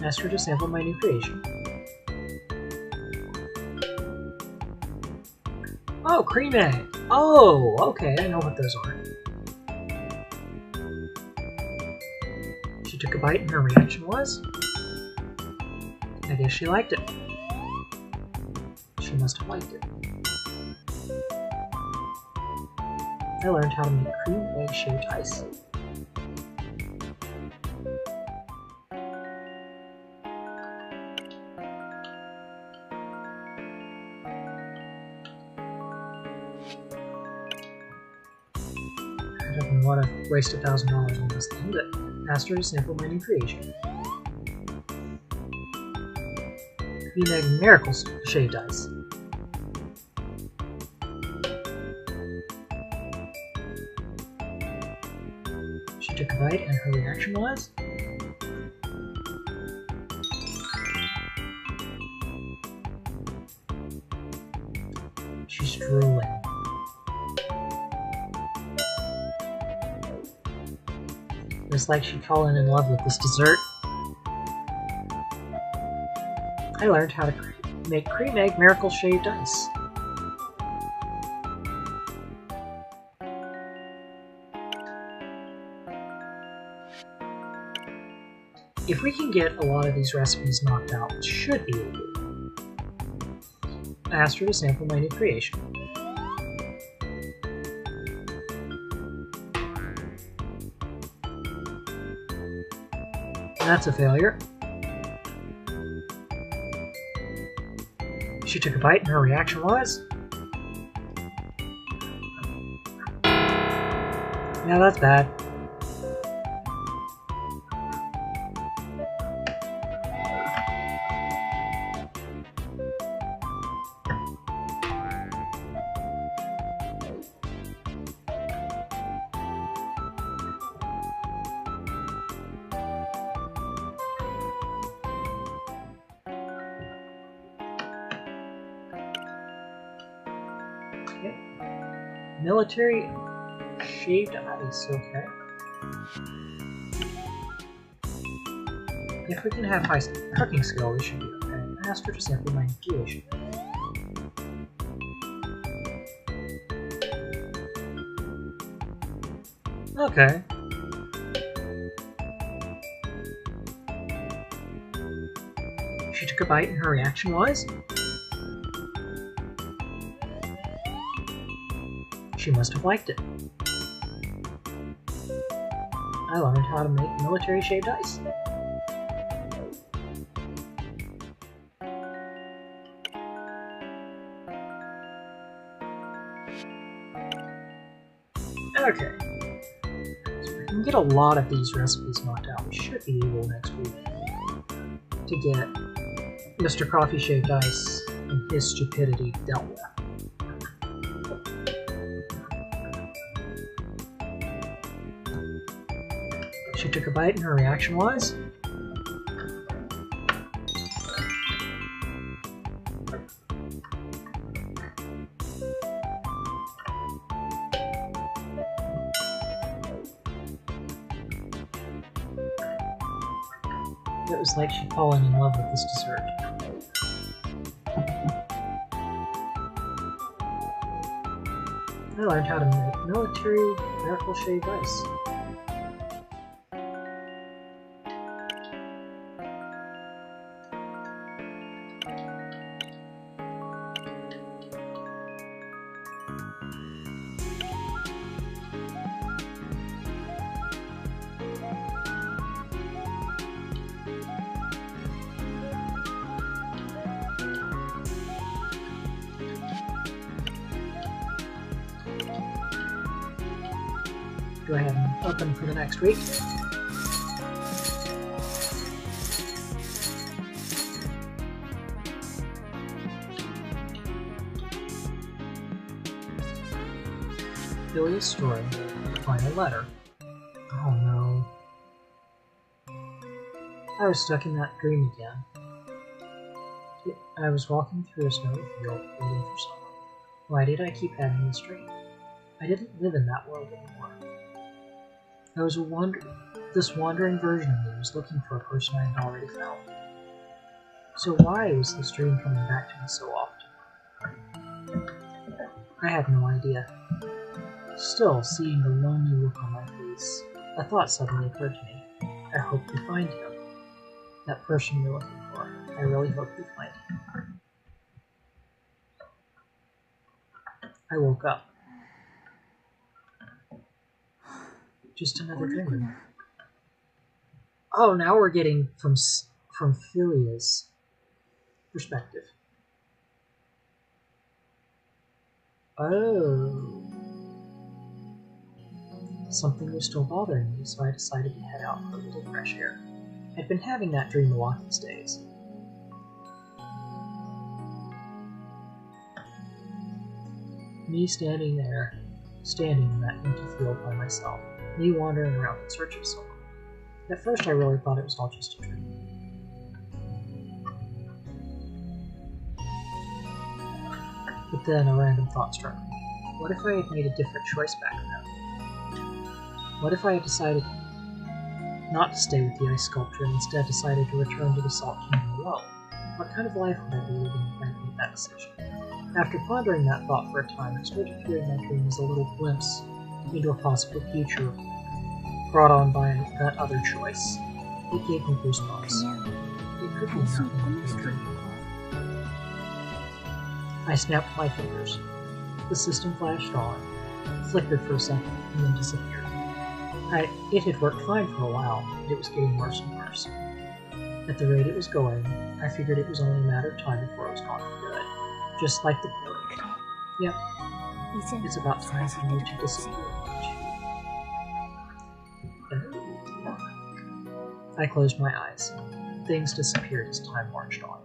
ask her to sample my new creation. Oh, cream egg! Oh, okay, I know what those are. She took a bite and her reaction was? I guess she liked it. She must have liked it. I learned how to make cream egg shaved ice. I don't know what a waste $1,000 on this thing, but asked her to sample my new creation. Cream egg miracle shaved ice. She took a bite and her reaction was? She's drooling. It's like she'd fallen in love with this dessert. I learned how to make cream egg miracle shaved ice. If we can get a lot of these recipes knocked out, it should be able. I asked her to sample my new creation. That's a failure. She took a bite and her reaction was? Yeah, that's bad. Military shaved ice, okay. If we can have high cooking skill, we should be okay. I asked her to sample my creation. Okay. She took a bite and her reaction was? She must have liked it. I learned how to make military shaved ice. Okay. So we can get a lot of these recipes knocked out. We should be able next week to get Mr. Coffee Shaved Ice and his stupidity dealt with. She took a bite and her reaction was? It was like she'd fallen in love with this dessert. I learned how to make military miracle shaved ice. Go ahead and open for the next week. Philia's story, final letter. Oh no. I was stuck in that dream again. I was walking through a snowy field, waiting for someone. Why did I keep having this dream? I didn't live in that world anymore. I was this wandering version of me was looking for a person I had already found. So why was this dream coming back to me so often? I have no idea. Still, seeing the lonely look on my face, a thought suddenly occurred to me. I hope you find him. That person you're looking for. I really hope you find him. I woke up. Just another dream. Oh, now we're getting from Philia's perspective. Oh. Something was still bothering me, so I decided to head out for a little fresh air. I'd been having that dream a lot these days. Me standing in that empty field by myself, me wandering around in search of someone. At first I really thought it was all just a dream. But then a random thought struck me. What if I had made a different choice back then? What if I had decided not to stay with the ice sculpture and instead decided to return to the Salt Kingdom alone? What kind of life would I be living if I made that decision? After pondering that thought for a time, it started appearing my dream as a little glimpse into a possible future brought on by that other choice. It gave me goosebumps. It could be nothing but a dream. I snapped my fingers. The system flashed on, flickered for a second, and then disappeared. It had worked fine for a while, but it was getting worse and worse. At the rate it was going, I figured it was only a matter of time before it was gone for good. Just like the feeling. Yep. It's about time for you to disappear. I closed my eyes. Things disappeared as time marched on.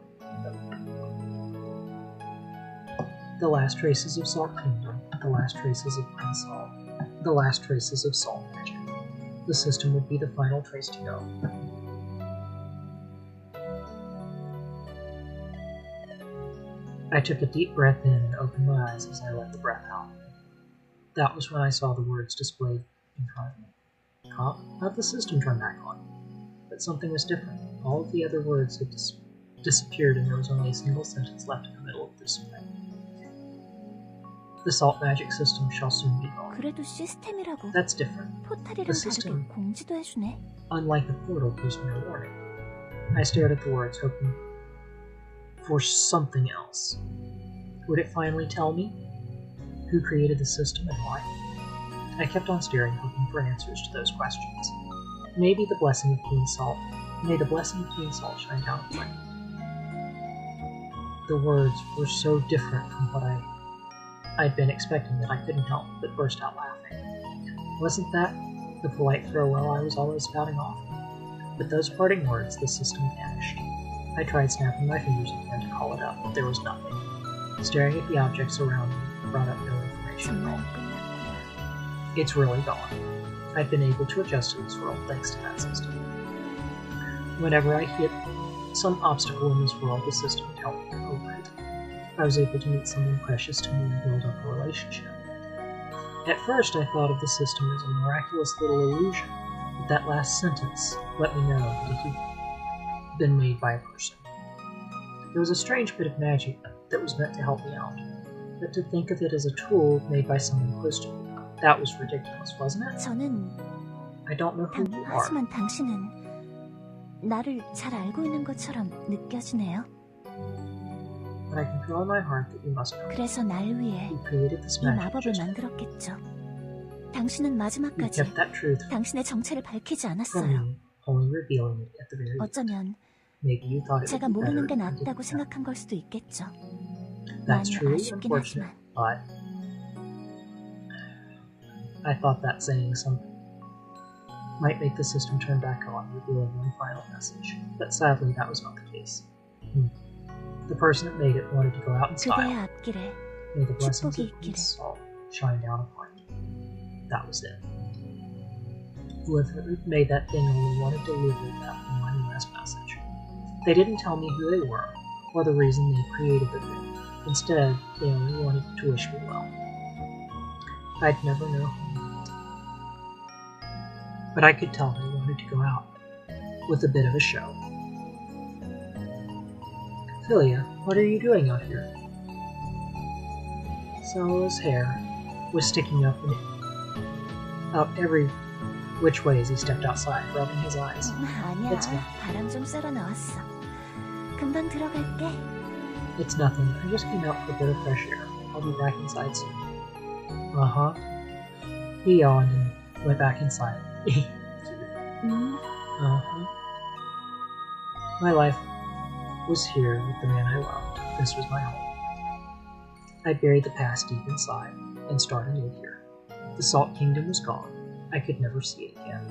The last traces of Salt Kingdom, the last traces of Green Salt, the last traces of Salt Magic. The system would be the final trace to go. I took a deep breath in and opened my eyes as I let the breath out. That was when I saw the words displayed in front of me. Not the system turned back on, but something was different. All of the other words had disappeared and there was only a single sentence left in the middle of the display. The Salt Magic system shall soon be gone. That's different. The system, unlike the portal, gives me a warning. I stared at the words, hoping for something else. Would it finally tell me who created the system and why? I kept on staring, hoping for answers to those questions. Maybe the blessing of Queen Salt. May the blessing of Queen Salt shine down upon me. The words were so different from what I'd been expecting that I couldn't help but burst out laughing. Wasn't that the polite farewell I was always spouting off? With those parting words, the system vanished. I tried snapping my fingers again to call it up, but there was nothing. Staring at the objects around me brought up no information at all. It's really gone. I've been able to adjust to this world thanks to that system. Whenever I hit some obstacle in this world, the system would help me get over it. I was able to meet someone precious to me and build up a relationship. At first, I thought of the system as a miraculous little illusion, but that last sentence let me know that it had been made by a person. It was a strange bit of magic that was meant to help me out, but to think of it as a tool made by someone close to me, that was ridiculous, wasn't it? I don't know who you are. 하지만 당신은 나를 잘 알고 있는 것처럼 느껴지네요. But I can feel in my heart that you must know. 그래서 날 위해 이 마법을 만들었겠죠. 당신은 마지막까지 당신의 정체를 밝히지 않았어요. 어쩌면 제가 모르는 게 낫다고 생각한 걸 수도 있겠죠. 많이 아쉽긴 하지만. I thought that saying something might make the system turn back on, revealing one final message. But sadly, that was not the case. The person that made it wanted to go out in style. May the blessings of Queen Salt shine down upon you. that was it. Whoever made that thing only wanted to deliver that one last message. They didn't tell me who they were, or the reason they created the thing. Instead, they only wanted to wish me well. I'd never know who. But I could tell they wanted to go out with a bit of a show. Philia, what are you doing out here? Solo's hair was sticking up every which way as he stepped outside, rubbing his eyes. 아니야, 바람 좀 쐬러 나왔어. 금방 들어갈게. It's nothing. I just came out for a bit of fresh air. I'll be back inside soon. Uh-huh. He yawned and went back inside. Uh-huh. My life was here with the man I loved. This was my home. I buried the past deep inside and started anew here. The Salt Kingdom was gone. I could never see it again.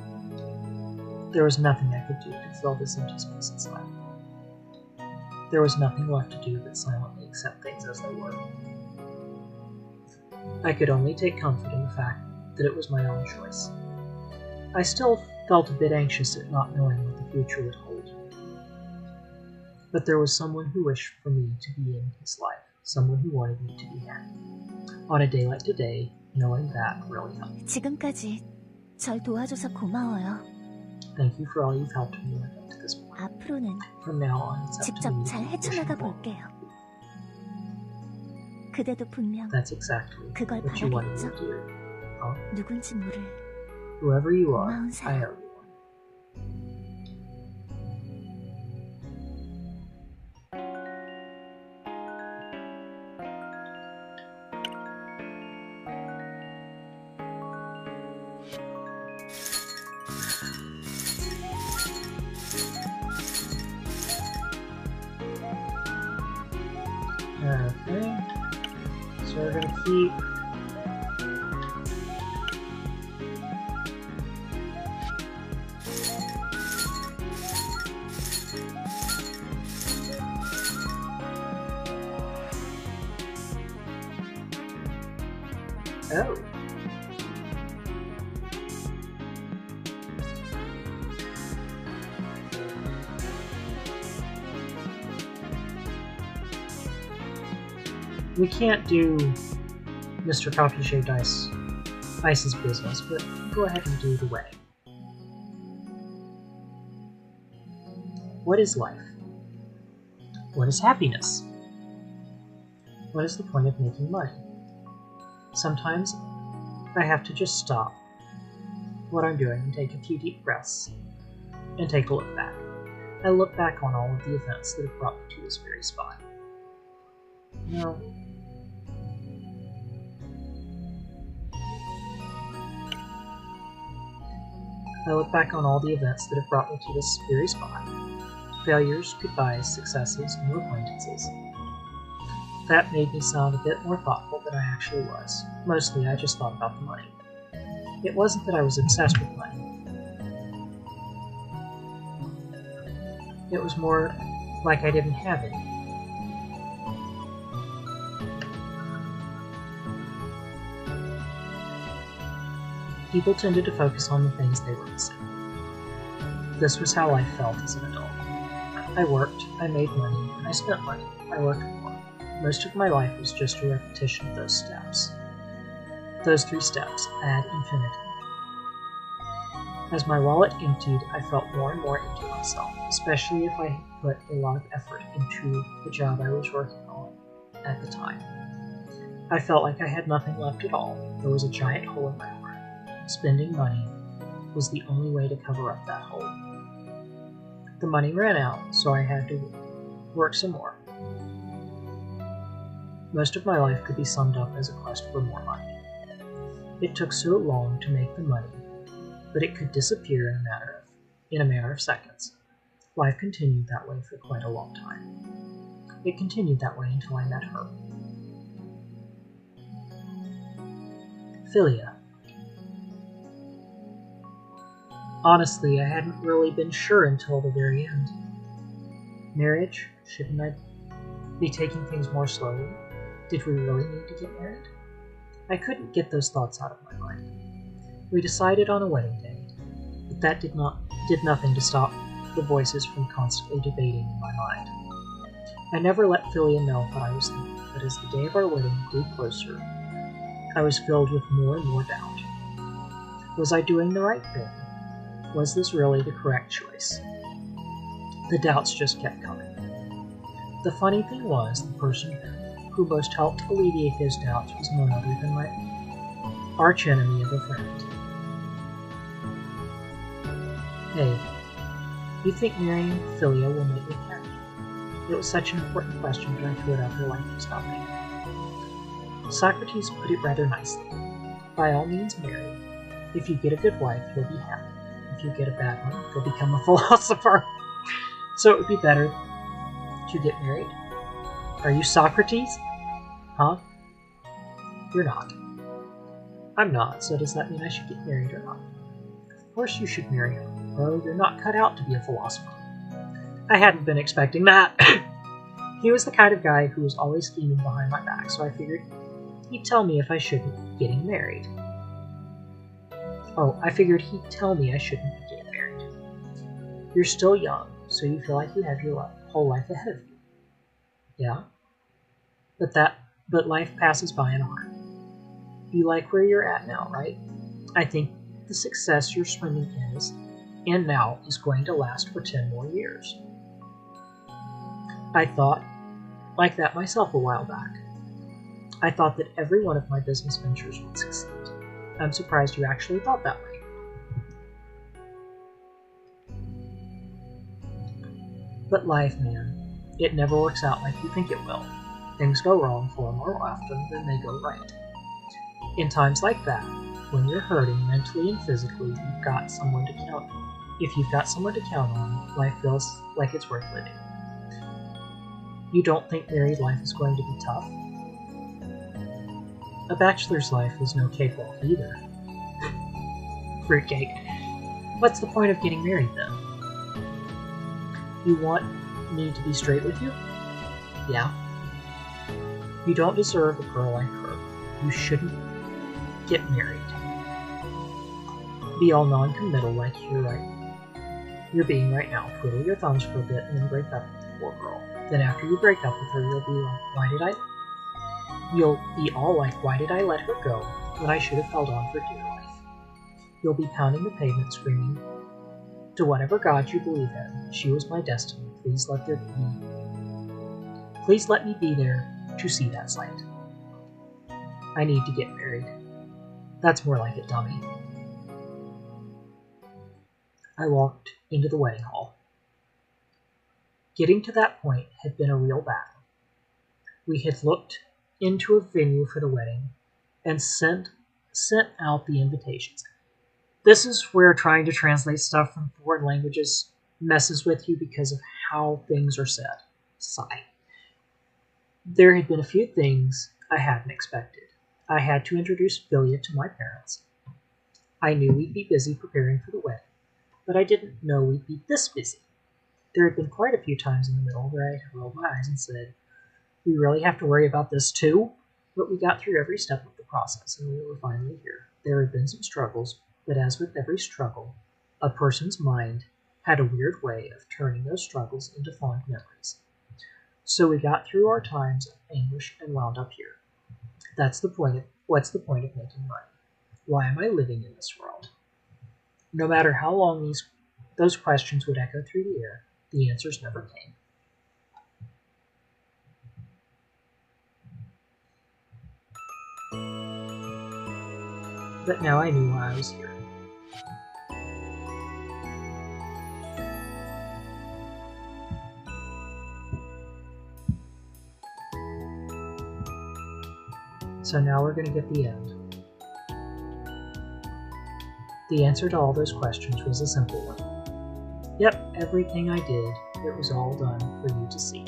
There was nothing I could do to fill this empty space inside. There was nothing left to do but silently accept things as they were. I could only take comfort in the fact that it was my own choice. I still felt a bit anxious at not knowing what the future would hold. But there was someone who wished for me to be in his life, someone who wanted me to be happy. On a day like today, knowing that really helped. 지금까지 절 도와줘서 고마워요. Thank you for all you've helped me live up to this point. 앞으로는 From now on, it's up to 직접 me 잘 헤쳐나가 볼게요. 그대도 분명 That's exactly 그걸 what you wanted me 바라겠죠? to do. Huh? 누군지 모를 Whoever you are, 고마운 I 사람. owe you one. Okay, so we're gonna keep oh. We can't do Mr. Coffee Shaved Ice's business, but go ahead and do the wedding. What is life? What is happiness? What is the point of making money? Sometimes I have to just stop what I'm doing and take a few deep breaths and take a look back. I look back on all of the events that have brought me to this very spot. No. I look back on all the events that have brought me to this very spot. Failures, goodbyes, successes, new acquaintances. That made me sound a bit more thoughtful than I actually was. Mostly, I just thought about the money. It wasn't that I was obsessed with money. It was more like I didn't have any. People tended to focus on the things they were missing. This was how life felt as an adult. I worked, I made money, and I spent money. I worked more. Most of my life was just a repetition of those steps. Those 3 steps add infinity. As my wallet emptied, I felt more and more into myself, especially if I put a lot of effort into the job I was working on at the time. I felt like I had nothing left at all. There was a giant hole in my heart. Spending money was the only way to cover up that hole. The money ran out, so I had to work some more. Most of my life could be summed up as a quest for more money. It took so long to make the money, but it could disappear in a matter of seconds. Life continued that way for quite a long time. It continued that way until I met her. Philia. Honestly, I hadn't really been sure until the very end. Marriage? Shouldn't I be taking things more slowly? Did we really need to get married? I couldn't get those thoughts out of my mind. We decided on a wedding day, but that did nothing to stop the voices from constantly debating in my mind. I never let Philia know what I was thinking, but as the day of our wedding grew closer, I was filled with more and more doubt. Was I doing the right thing? Was this really the correct choice? The doubts just kept coming. The funny thing was, the person who most helped alleviate those doubts was none other than my archenemy of a friend. Hey, you think marrying Philia will make me happy? It was such an important question that I threw it out there like it was nothing. Socrates put it rather nicely. By all means marry. If you get a good wife, you'll be happy. If you get a bad one, you'll become a philosopher. So it would be better to get married. Are you Socrates? Huh? You're not. I'm not, so does that mean I should get married or not? Of course you should marry him, or you're not cut out to be a philosopher. I hadn't been expecting that. He was the kind of guy who was always scheming behind my back, so I figured he'd tell me if I shouldn't be getting married. I figured he'd tell me I shouldn't be getting married. You're still young, so you feel like you have your whole life ahead of you. Yeah? But life passes by in a heartbeat. You like where you're at now, right? I think the success you're swimming in now is going to last for 10 more years. I thought like that myself a while back. I thought that every one of my business ventures would succeed. I'm surprised you actually thought that way. But life, man, it never works out like you think it will. Things go wrong far more often than they go right. In times like that, when you're hurting mentally and physically, you've got someone to count on. If you've got someone to count on, life feels like it's worth living. You don't think married life is going to be tough? A bachelor's life is no cakewalk either. Fruitcake. What's the point of getting married then? You want me to be straight with you? Yeah. You don't deserve a girl like her. You shouldn't get married. Be all non-committal like you're being right now. Twiddle your thumbs for a bit and then break up with the poor girl. Then after you break up with her, you'll be like, You'll be all like, why did I let her go when I should have held on for dear life? You'll be pounding the pavement screaming, to whatever God you believe in, she was my destiny. Please let me be there to see that sight. I need to get married. That's more like it, dummy. I walked into the wedding hall. Getting to that point had been a real battle. We had looked into a venue for the wedding and sent out the invitations. This is where trying to translate stuff from foreign languages messes with you because of how things are said. Sigh. There had been a few things I hadn't expected. I had to introduce Philia to my parents. I knew we'd be busy preparing for the wedding, but I didn't know we'd be this busy. There had been quite a few times in the middle where I had rolled my eyes and said, we really have to worry about this too? But we got through every step of the process, and we were finally here. There had been some struggles, but as with every struggle, a person's mind had a weird way of turning those struggles into fond memories. So we got through our times of anguish and wound up here. What's the point of making money? Why am I living in this world? No matter how long those questions would echo through the air, the answers never came. But now I knew why I was here. So now we're going to get the end. The answer to all those questions was a simple one. Yep, everything I did, it was all done for you to see.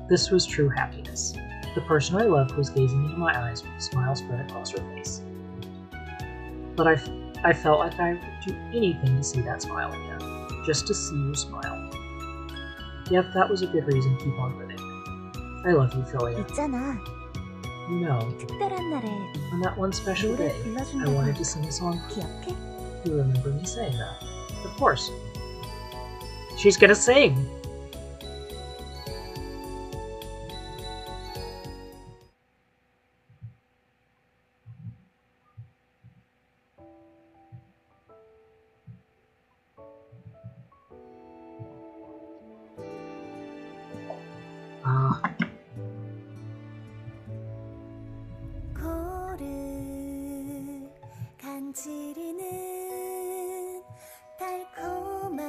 This was true happiness. The person I loved was gazing into my eyes with a smile spread across her face. But I felt like I would do anything to see that smile again, just to see you smile. Yep, that was a good reason to keep on living. I love you, Philia. 있잖아. No. 특별한 날에 On that one special day, I wanted to sing a song. 기억해? You remember me saying that? Of course. She's gonna sing!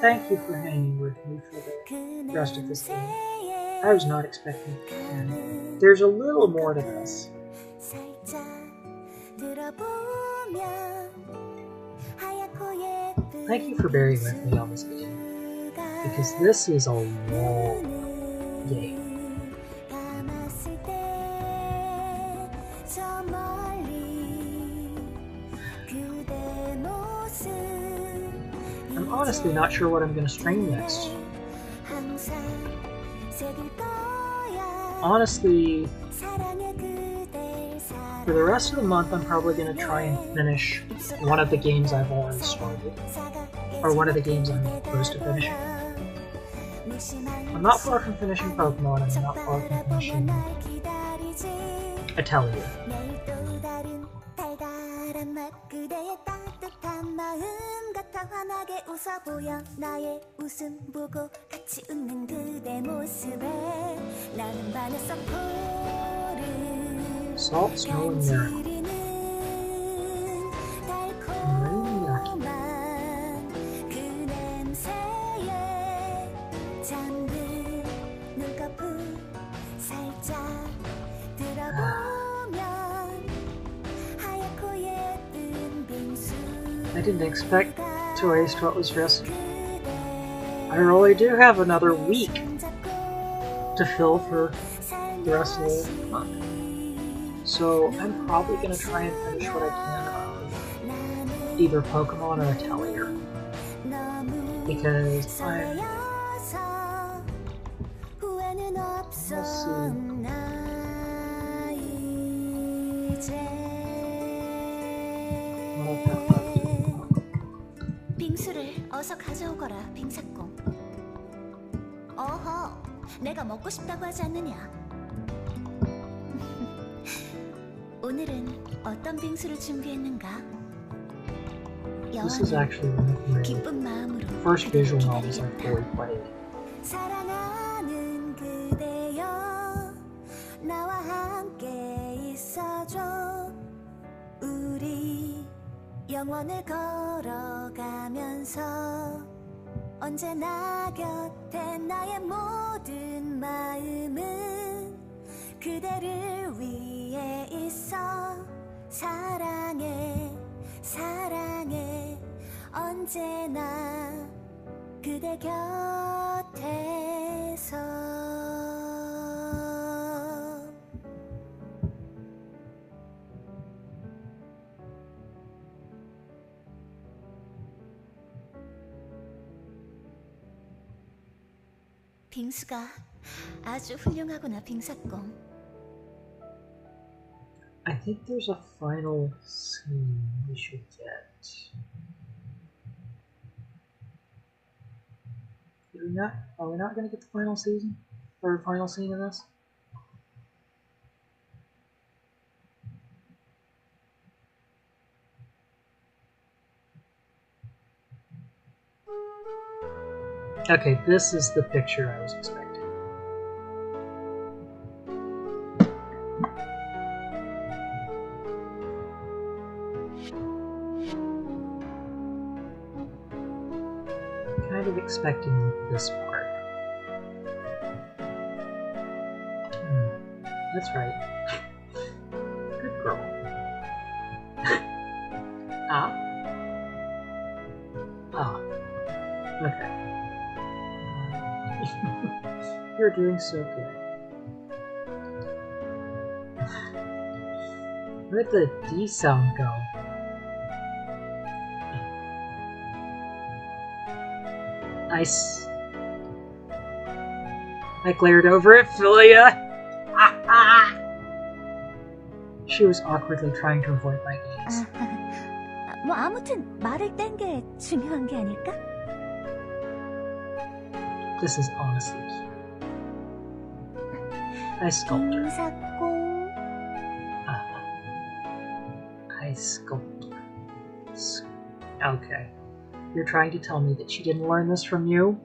Thank you for hanging with me for the rest of this game. I was not expecting it, and there's a little more to this. Thank you for bearing with me on this game, because this is a long game. I'm honestly not sure what I'm going to stream next. Honestly, for the rest of the month I'm probably going to try and finish one of the games I've already started. Or one of the games I'm supposed to finish. I'm not far from finishing Pokemon, and I'm not far from finishing Atelier. Salt, snow, and miracle. I didn't expect to waste what was just... I really do have another week to fill for the rest of the month. So I'm probably going to try and finish what I can of either Pokemon or Atelier. Because I'm... Let's see. 빙수를 어서 가져오거라, 빙사콩. 어허, 내가 먹고 싶다고 하지 않느냐? 오늘은 어떤 빙수를 준비했는가? This is actually one of my 기쁜 마음으로 first visual novels I've fully played. 사랑하는 그대여, 나와 함께 있어줘. 우리 영원을 걸어가면서 언제나 곁에 나의 모든 마음은 그대를 위해 있어. 사랑해 사랑해 언제나 그대 곁에서. 빙수가 아주 훌륭하구나, 빙사콩. I think there's a final scene we should get. Are we not going to get the final season? Or final scene in this? Okay, this is the picture I was expecting. Kind of expecting this part. That's right. Good girl. Okay. You're doing so good. Where'd the D sound go? I glared over at Philia. She was awkwardly trying to avoid my gaze. 뭐 아무튼 말을 뗀 게 중요한 게 아닐까? This is honestly cute. I sculpted. 빙사공. I sculpted. Okay. You're trying to tell me that she didn't learn this from you?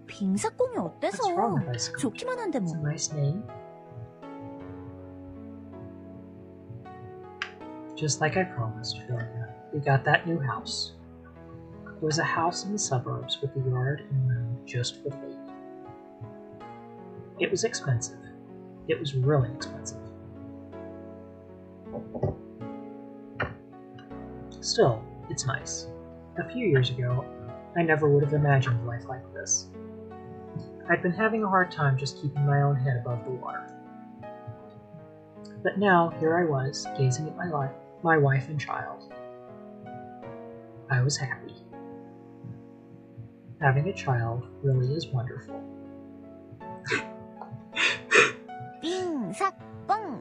빙사공이 어때서? What's wrong with I sculpted? 좋기만 한데 뭐. It's a nice name. Just like I promised, Philia, we got that new house. It was a house in the suburbs with a yard and room just for the baby. It was expensive. It was really expensive. Still, it's nice. A few years ago, I never would have imagined life like this. I'd been having a hard time just keeping my own head above the water. But now, here I was, gazing at my wife and child. I was happy. Having a child really is wonderful. 빙사공.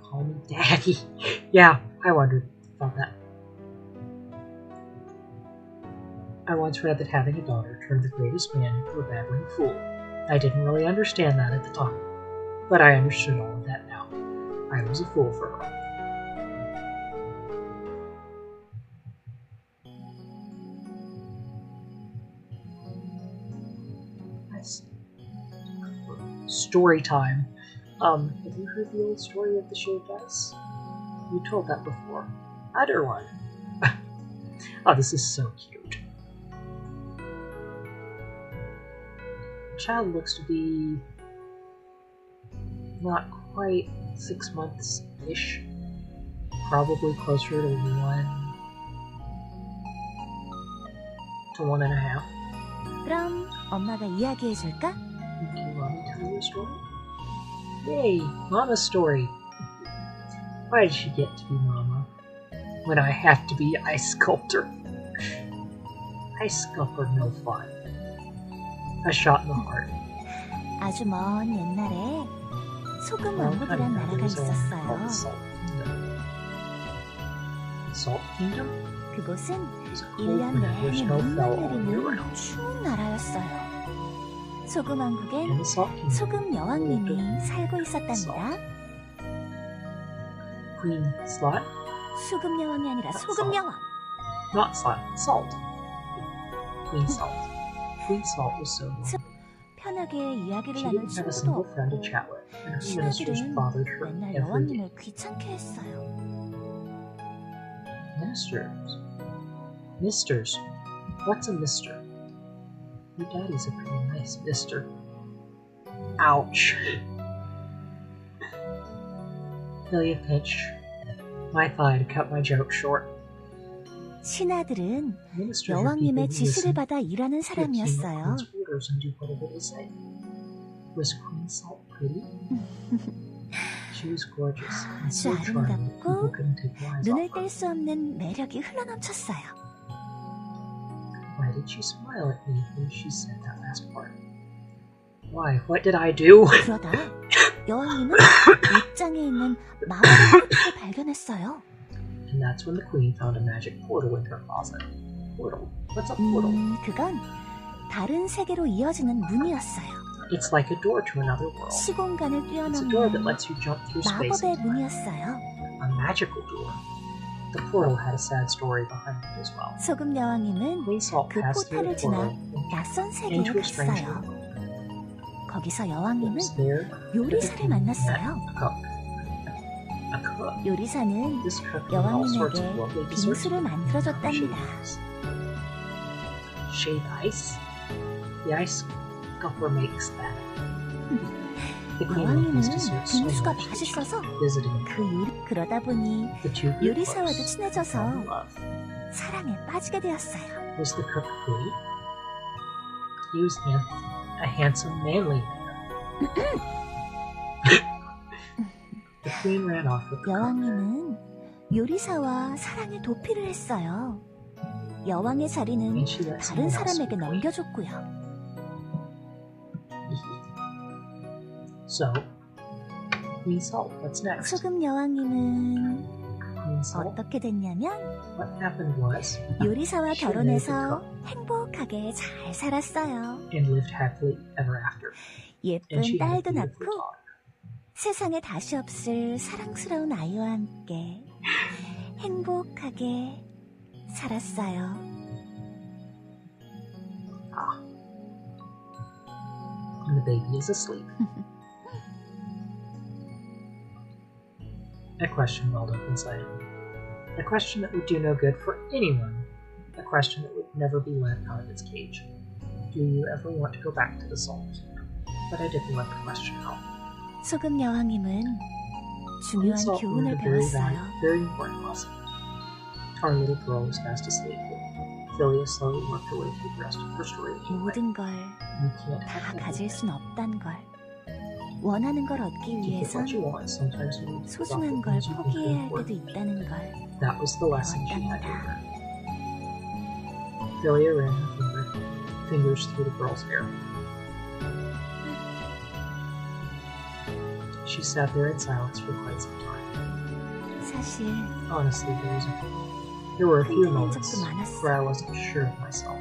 Call me Daddy. Yeah, I wondered about that. I once read that having a daughter turned the greatest man into a babbling fool. I didn't really understand that at the time, but I understood all of that now. I was a fool for her. Story time. Have you heard the old story of the shaved ice? You told that before. Other one. Oh, this is so cute. The child looks to be not quite 6 months-ish. Probably closer to 1 to 1.5. 그럼 엄마가 이야기해줄까? Can you want me to tell you a story? Yay, Mama's story. Why did she get to be Mama when I have to be Ice Sculptor? Ice Sculptor no fun. A shot in the heart. 아주 먼 옛날에 소금 왕국이란 나라가 있었어요. Salt Kingdom? 그곳은 It was a 1년 cold winter where 내내 snow fell all 눈만 year 내리는 round. 추운 나라였어요. 소금 In 왕국엔 the Salt Kingdom, 소금 여왕님이 살고 있었답니다. Queen Slut? 수금 여왕이 아니라 소금 여왕. Not Slut, Salt. Queen Salt. Queen Salt was so lonely. 편하게 이야기를 She 나눌 didn't have a 친구도 single 없고 friend to chat with, and her ministers 신하들은 bothered her 맨날 every day. 여왕님을 귀찮게 했어요. Ministers? Misters? What's a mister? Your daddy's a pretty nice mister. Ouch. Philia pinched my thigh to cut my joke short. 신하들은 Ministers are people 여왕님의 who 지시를 listen 받아 일하는 to the king of 사람이었어요. Queen's orders and do whatever they say. Was Queen Salt pretty? She was gorgeous and 아주 so charming that people 아름답고 couldn't take their eyes 눈을 off her. 뗄 수 없는 매력이 흘러넘쳤어요. Why did she smile at me when she said that last part? Why? What did I do? 그러다 여왕님은 옷장에 있는 마법의 포트를 발견했어요. And that's when the queen found a magic portal in her closet. Portal? What's a portal? 그건 다른 세계로 이어지는 문이었어요. It's like a door to another world. 시공간을 It's a door that 뛰어넘는 lets you jump through space 마법의 and time. 문이었어요. A magical door. The portal had a sad story behind it as well. 소금 여왕님은 Queen Salt 그 passed through 포탈을 the 지나 portal 낯선 세계에 into a strange 갔어요. world. 거기서 It 여왕님은 was there that the 요리사를 king met 만났어요. a cook. A cook. 요리사는 This cook made all sorts of 여왕님에게 lovely desserts. 빙수를 만들어줬답니다. Shaved ice? The ice sculptor makes that. The queen loved 여왕님은 these desserts so 빙수가 much that she 맛있어서 kept visiting them. 그 요리 그러다 보니 The two grew 요리사와도 close, 친해져서 fell in love. 사랑에 빠지게 되었어요. Was the cook pretty? He was a handsome, manly man. The queen ran off with the cook. 여왕님은 요리사와 사랑의 도피를 했어요. 여왕의 자리는 And she let 다른 someone else 사람에게 be queen. 넘겨줬고요. So, Queen Salt, what's next? 소금 여왕님은 Queen Salt, 어떻게 됐냐면 what happened was 요리사와 she married the 결혼해서 cook 행복하게 잘 살았어요. and lived happily ever after. And 예쁜 she had a 딸도 beautiful 낳고 daughter. 세상에 다시 없을 사랑스러운 아이와 함께 행복하게 살았어요. Ah. And the baby is asleep. A question welled up inside of me. A question that would do no good for anyone. A question that would never be let out of its cage. Do you ever want to go back to the salt? But I didn't let the question out. 소금 여왕님은 Queen 중요한 Salt 교훈을 learned a very 배웠어요. very important lesson. Our little girl was fast asleep. Philia slowly worked her way through the rest of her story. 모든 걸 You can't 다 have 가질 everything. 순 없단 걸. 원하는 걸 얻기 To get 위해선 what you want, sometimes you need to give up 소중한 the 걸 things you think 포기해야 are 할 때도 important. 있다는 걸. That was the lesson she had to learn. Philia ran her fingers through the girl's hair. She sat there in silence for quite some time. 사실 Honestly, there were a few 흔들린 moments 적도 많았어. where I wasn't sure of myself.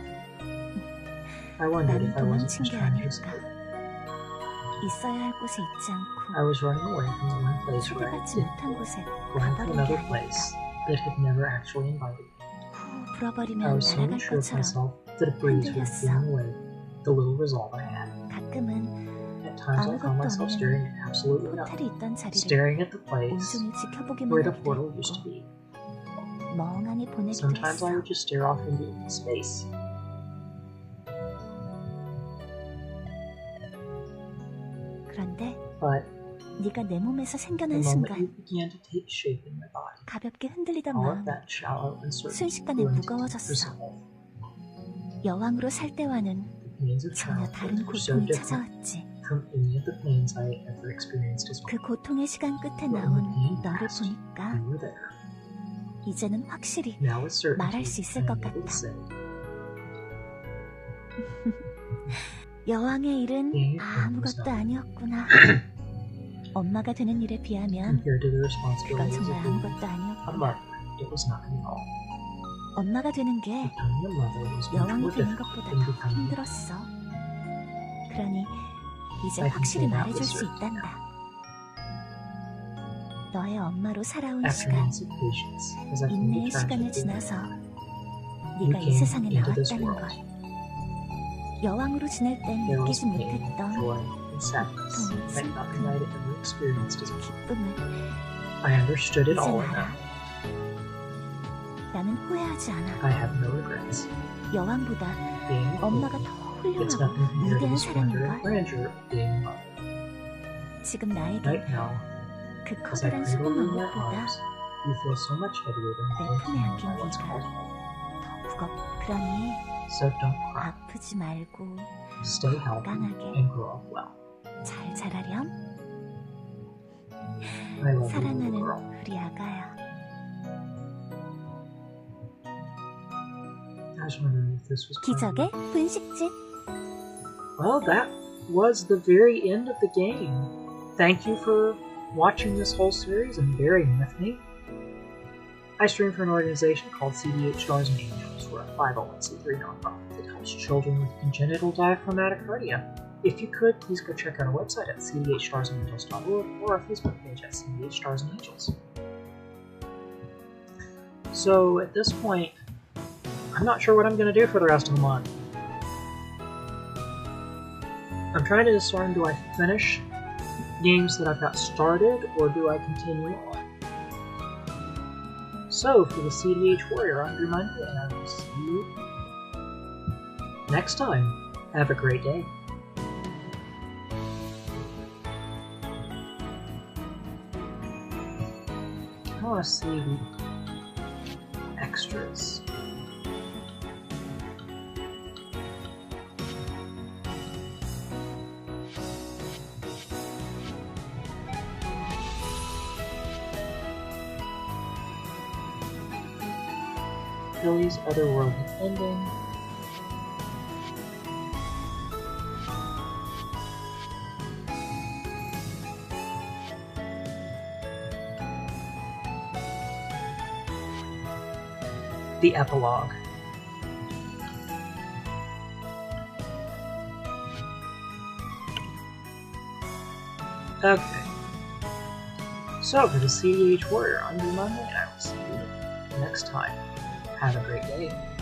I wondered if I wasn't 도망친 just 게 trying to 아닐까. escape. 있어야 할 곳에 있지 않고 I was running away from the one place where I 초대받지 didn't 못한 belong, 곳에 going to 가버린 게 another 아닐까. place that had never actually invited me. 후 I 불어버리면 was so 날아갈 unsure of 것처럼 myself that a breeze would have blown away the little resolve I had. 가끔은 At times I found myself staring at absolutely 호텔이 nothing, 있던 자리를 staring at the place 온종일 지켜보기만 where the 하기도 portal used to 했고 be. 멍하니 보내기도 Sometimes 했어. I would just stare off into empty space. 그런데 But 네가 내 몸에서 the 생겨난 moment you 순간 began to take shape in my body, 가볍게 흔들리던 all of 마음 that shallow uncertainty 순식간에 grew into 무거워졌어. resolve. 여왕으로 살 때와는 The pains of 전혀 다른 childhood were so 고통이 different 찾아왔지. from any of the pains I had ever experienced as 그 well. 고통의 시간 끝에 But when 나온 the pain 너를 passed, 보니까 you were there. 이제는 확실히 Now with certainty, 말할 수 있을 것 I'm able to 같다. say, 여왕의 일은 being a queen was 아무것도 nothing. 아니었구나. 엄마가 되는 일에 비하면 Compared to the 그건 responsibilities of 정말 being 아무것도 a 아니었구나. mother, it was nothing at all. 엄마가 되는 게 Becoming a mother was much 여왕이 more 되는 difficult 것보다 than 더 becoming 힘들었어. 그러니 이제 I can 확실히 say that 말해줄 with 수 certainty 있단다. 너의 엄마로 살아온 After 시간, months of patience, as I came 인내의 to terms 시간을 with it, 지나서 you 네가 이 came 세상에 into this 나왔다는 world. 걸. 여왕으로 지낼 땐 There was 느끼지 pain, 못했던 joy, and sadness, 고통, like nothing I had ever experienced as well. 기쁨을 I understood it 이젠 all in 알아. that moment. 나는 후회하지 않아. I have no regrets. 여왕보다 Being a queen, 엄마가 더 it's 훌륭하고 nothing compared to 위대한 the splendor and 사람인걸. grandeur of being a mother. 지금 나에게 Right now, 그 as I 커다란 cradle 소금 you in my 왕국보다 arms, you feel so much heavier than 내 the 품에 king 안긴 I once 네가 called home. 더 그러니 So don't cry. 아프지 말고 Stay healthy 건강하게 and grow up well. 잘 자라렴. I love you, little 사랑하는 girl. 우리 아가야. I was wondering if this was part of 기적의 분식집. Well, that was the very end of the game. Thank you for watching this whole series and bearing with me. I stream for an organization called CDH Stars and Angels. We're a 501c3 nonprofit that helps children with congenital diaphragmatic hernia. If you could, please go check out our website at cdhstarsandangels.org or our Facebook page at CDH Stars and Angels. So at this point, I'm not sure what I'm going to do for the rest of the month. I'm trying to discern, do I finish games that I've got started, or do I continue on? So, for the CDH Warrior, I'm Drew Mundy, and I will see you next time. Have a great day. I want to see the extras. Philly's otherworldly ending. The epilogue. Okay. So, for the CDH Warrior, I'm Lumani, and I will see you next time. Have a great day.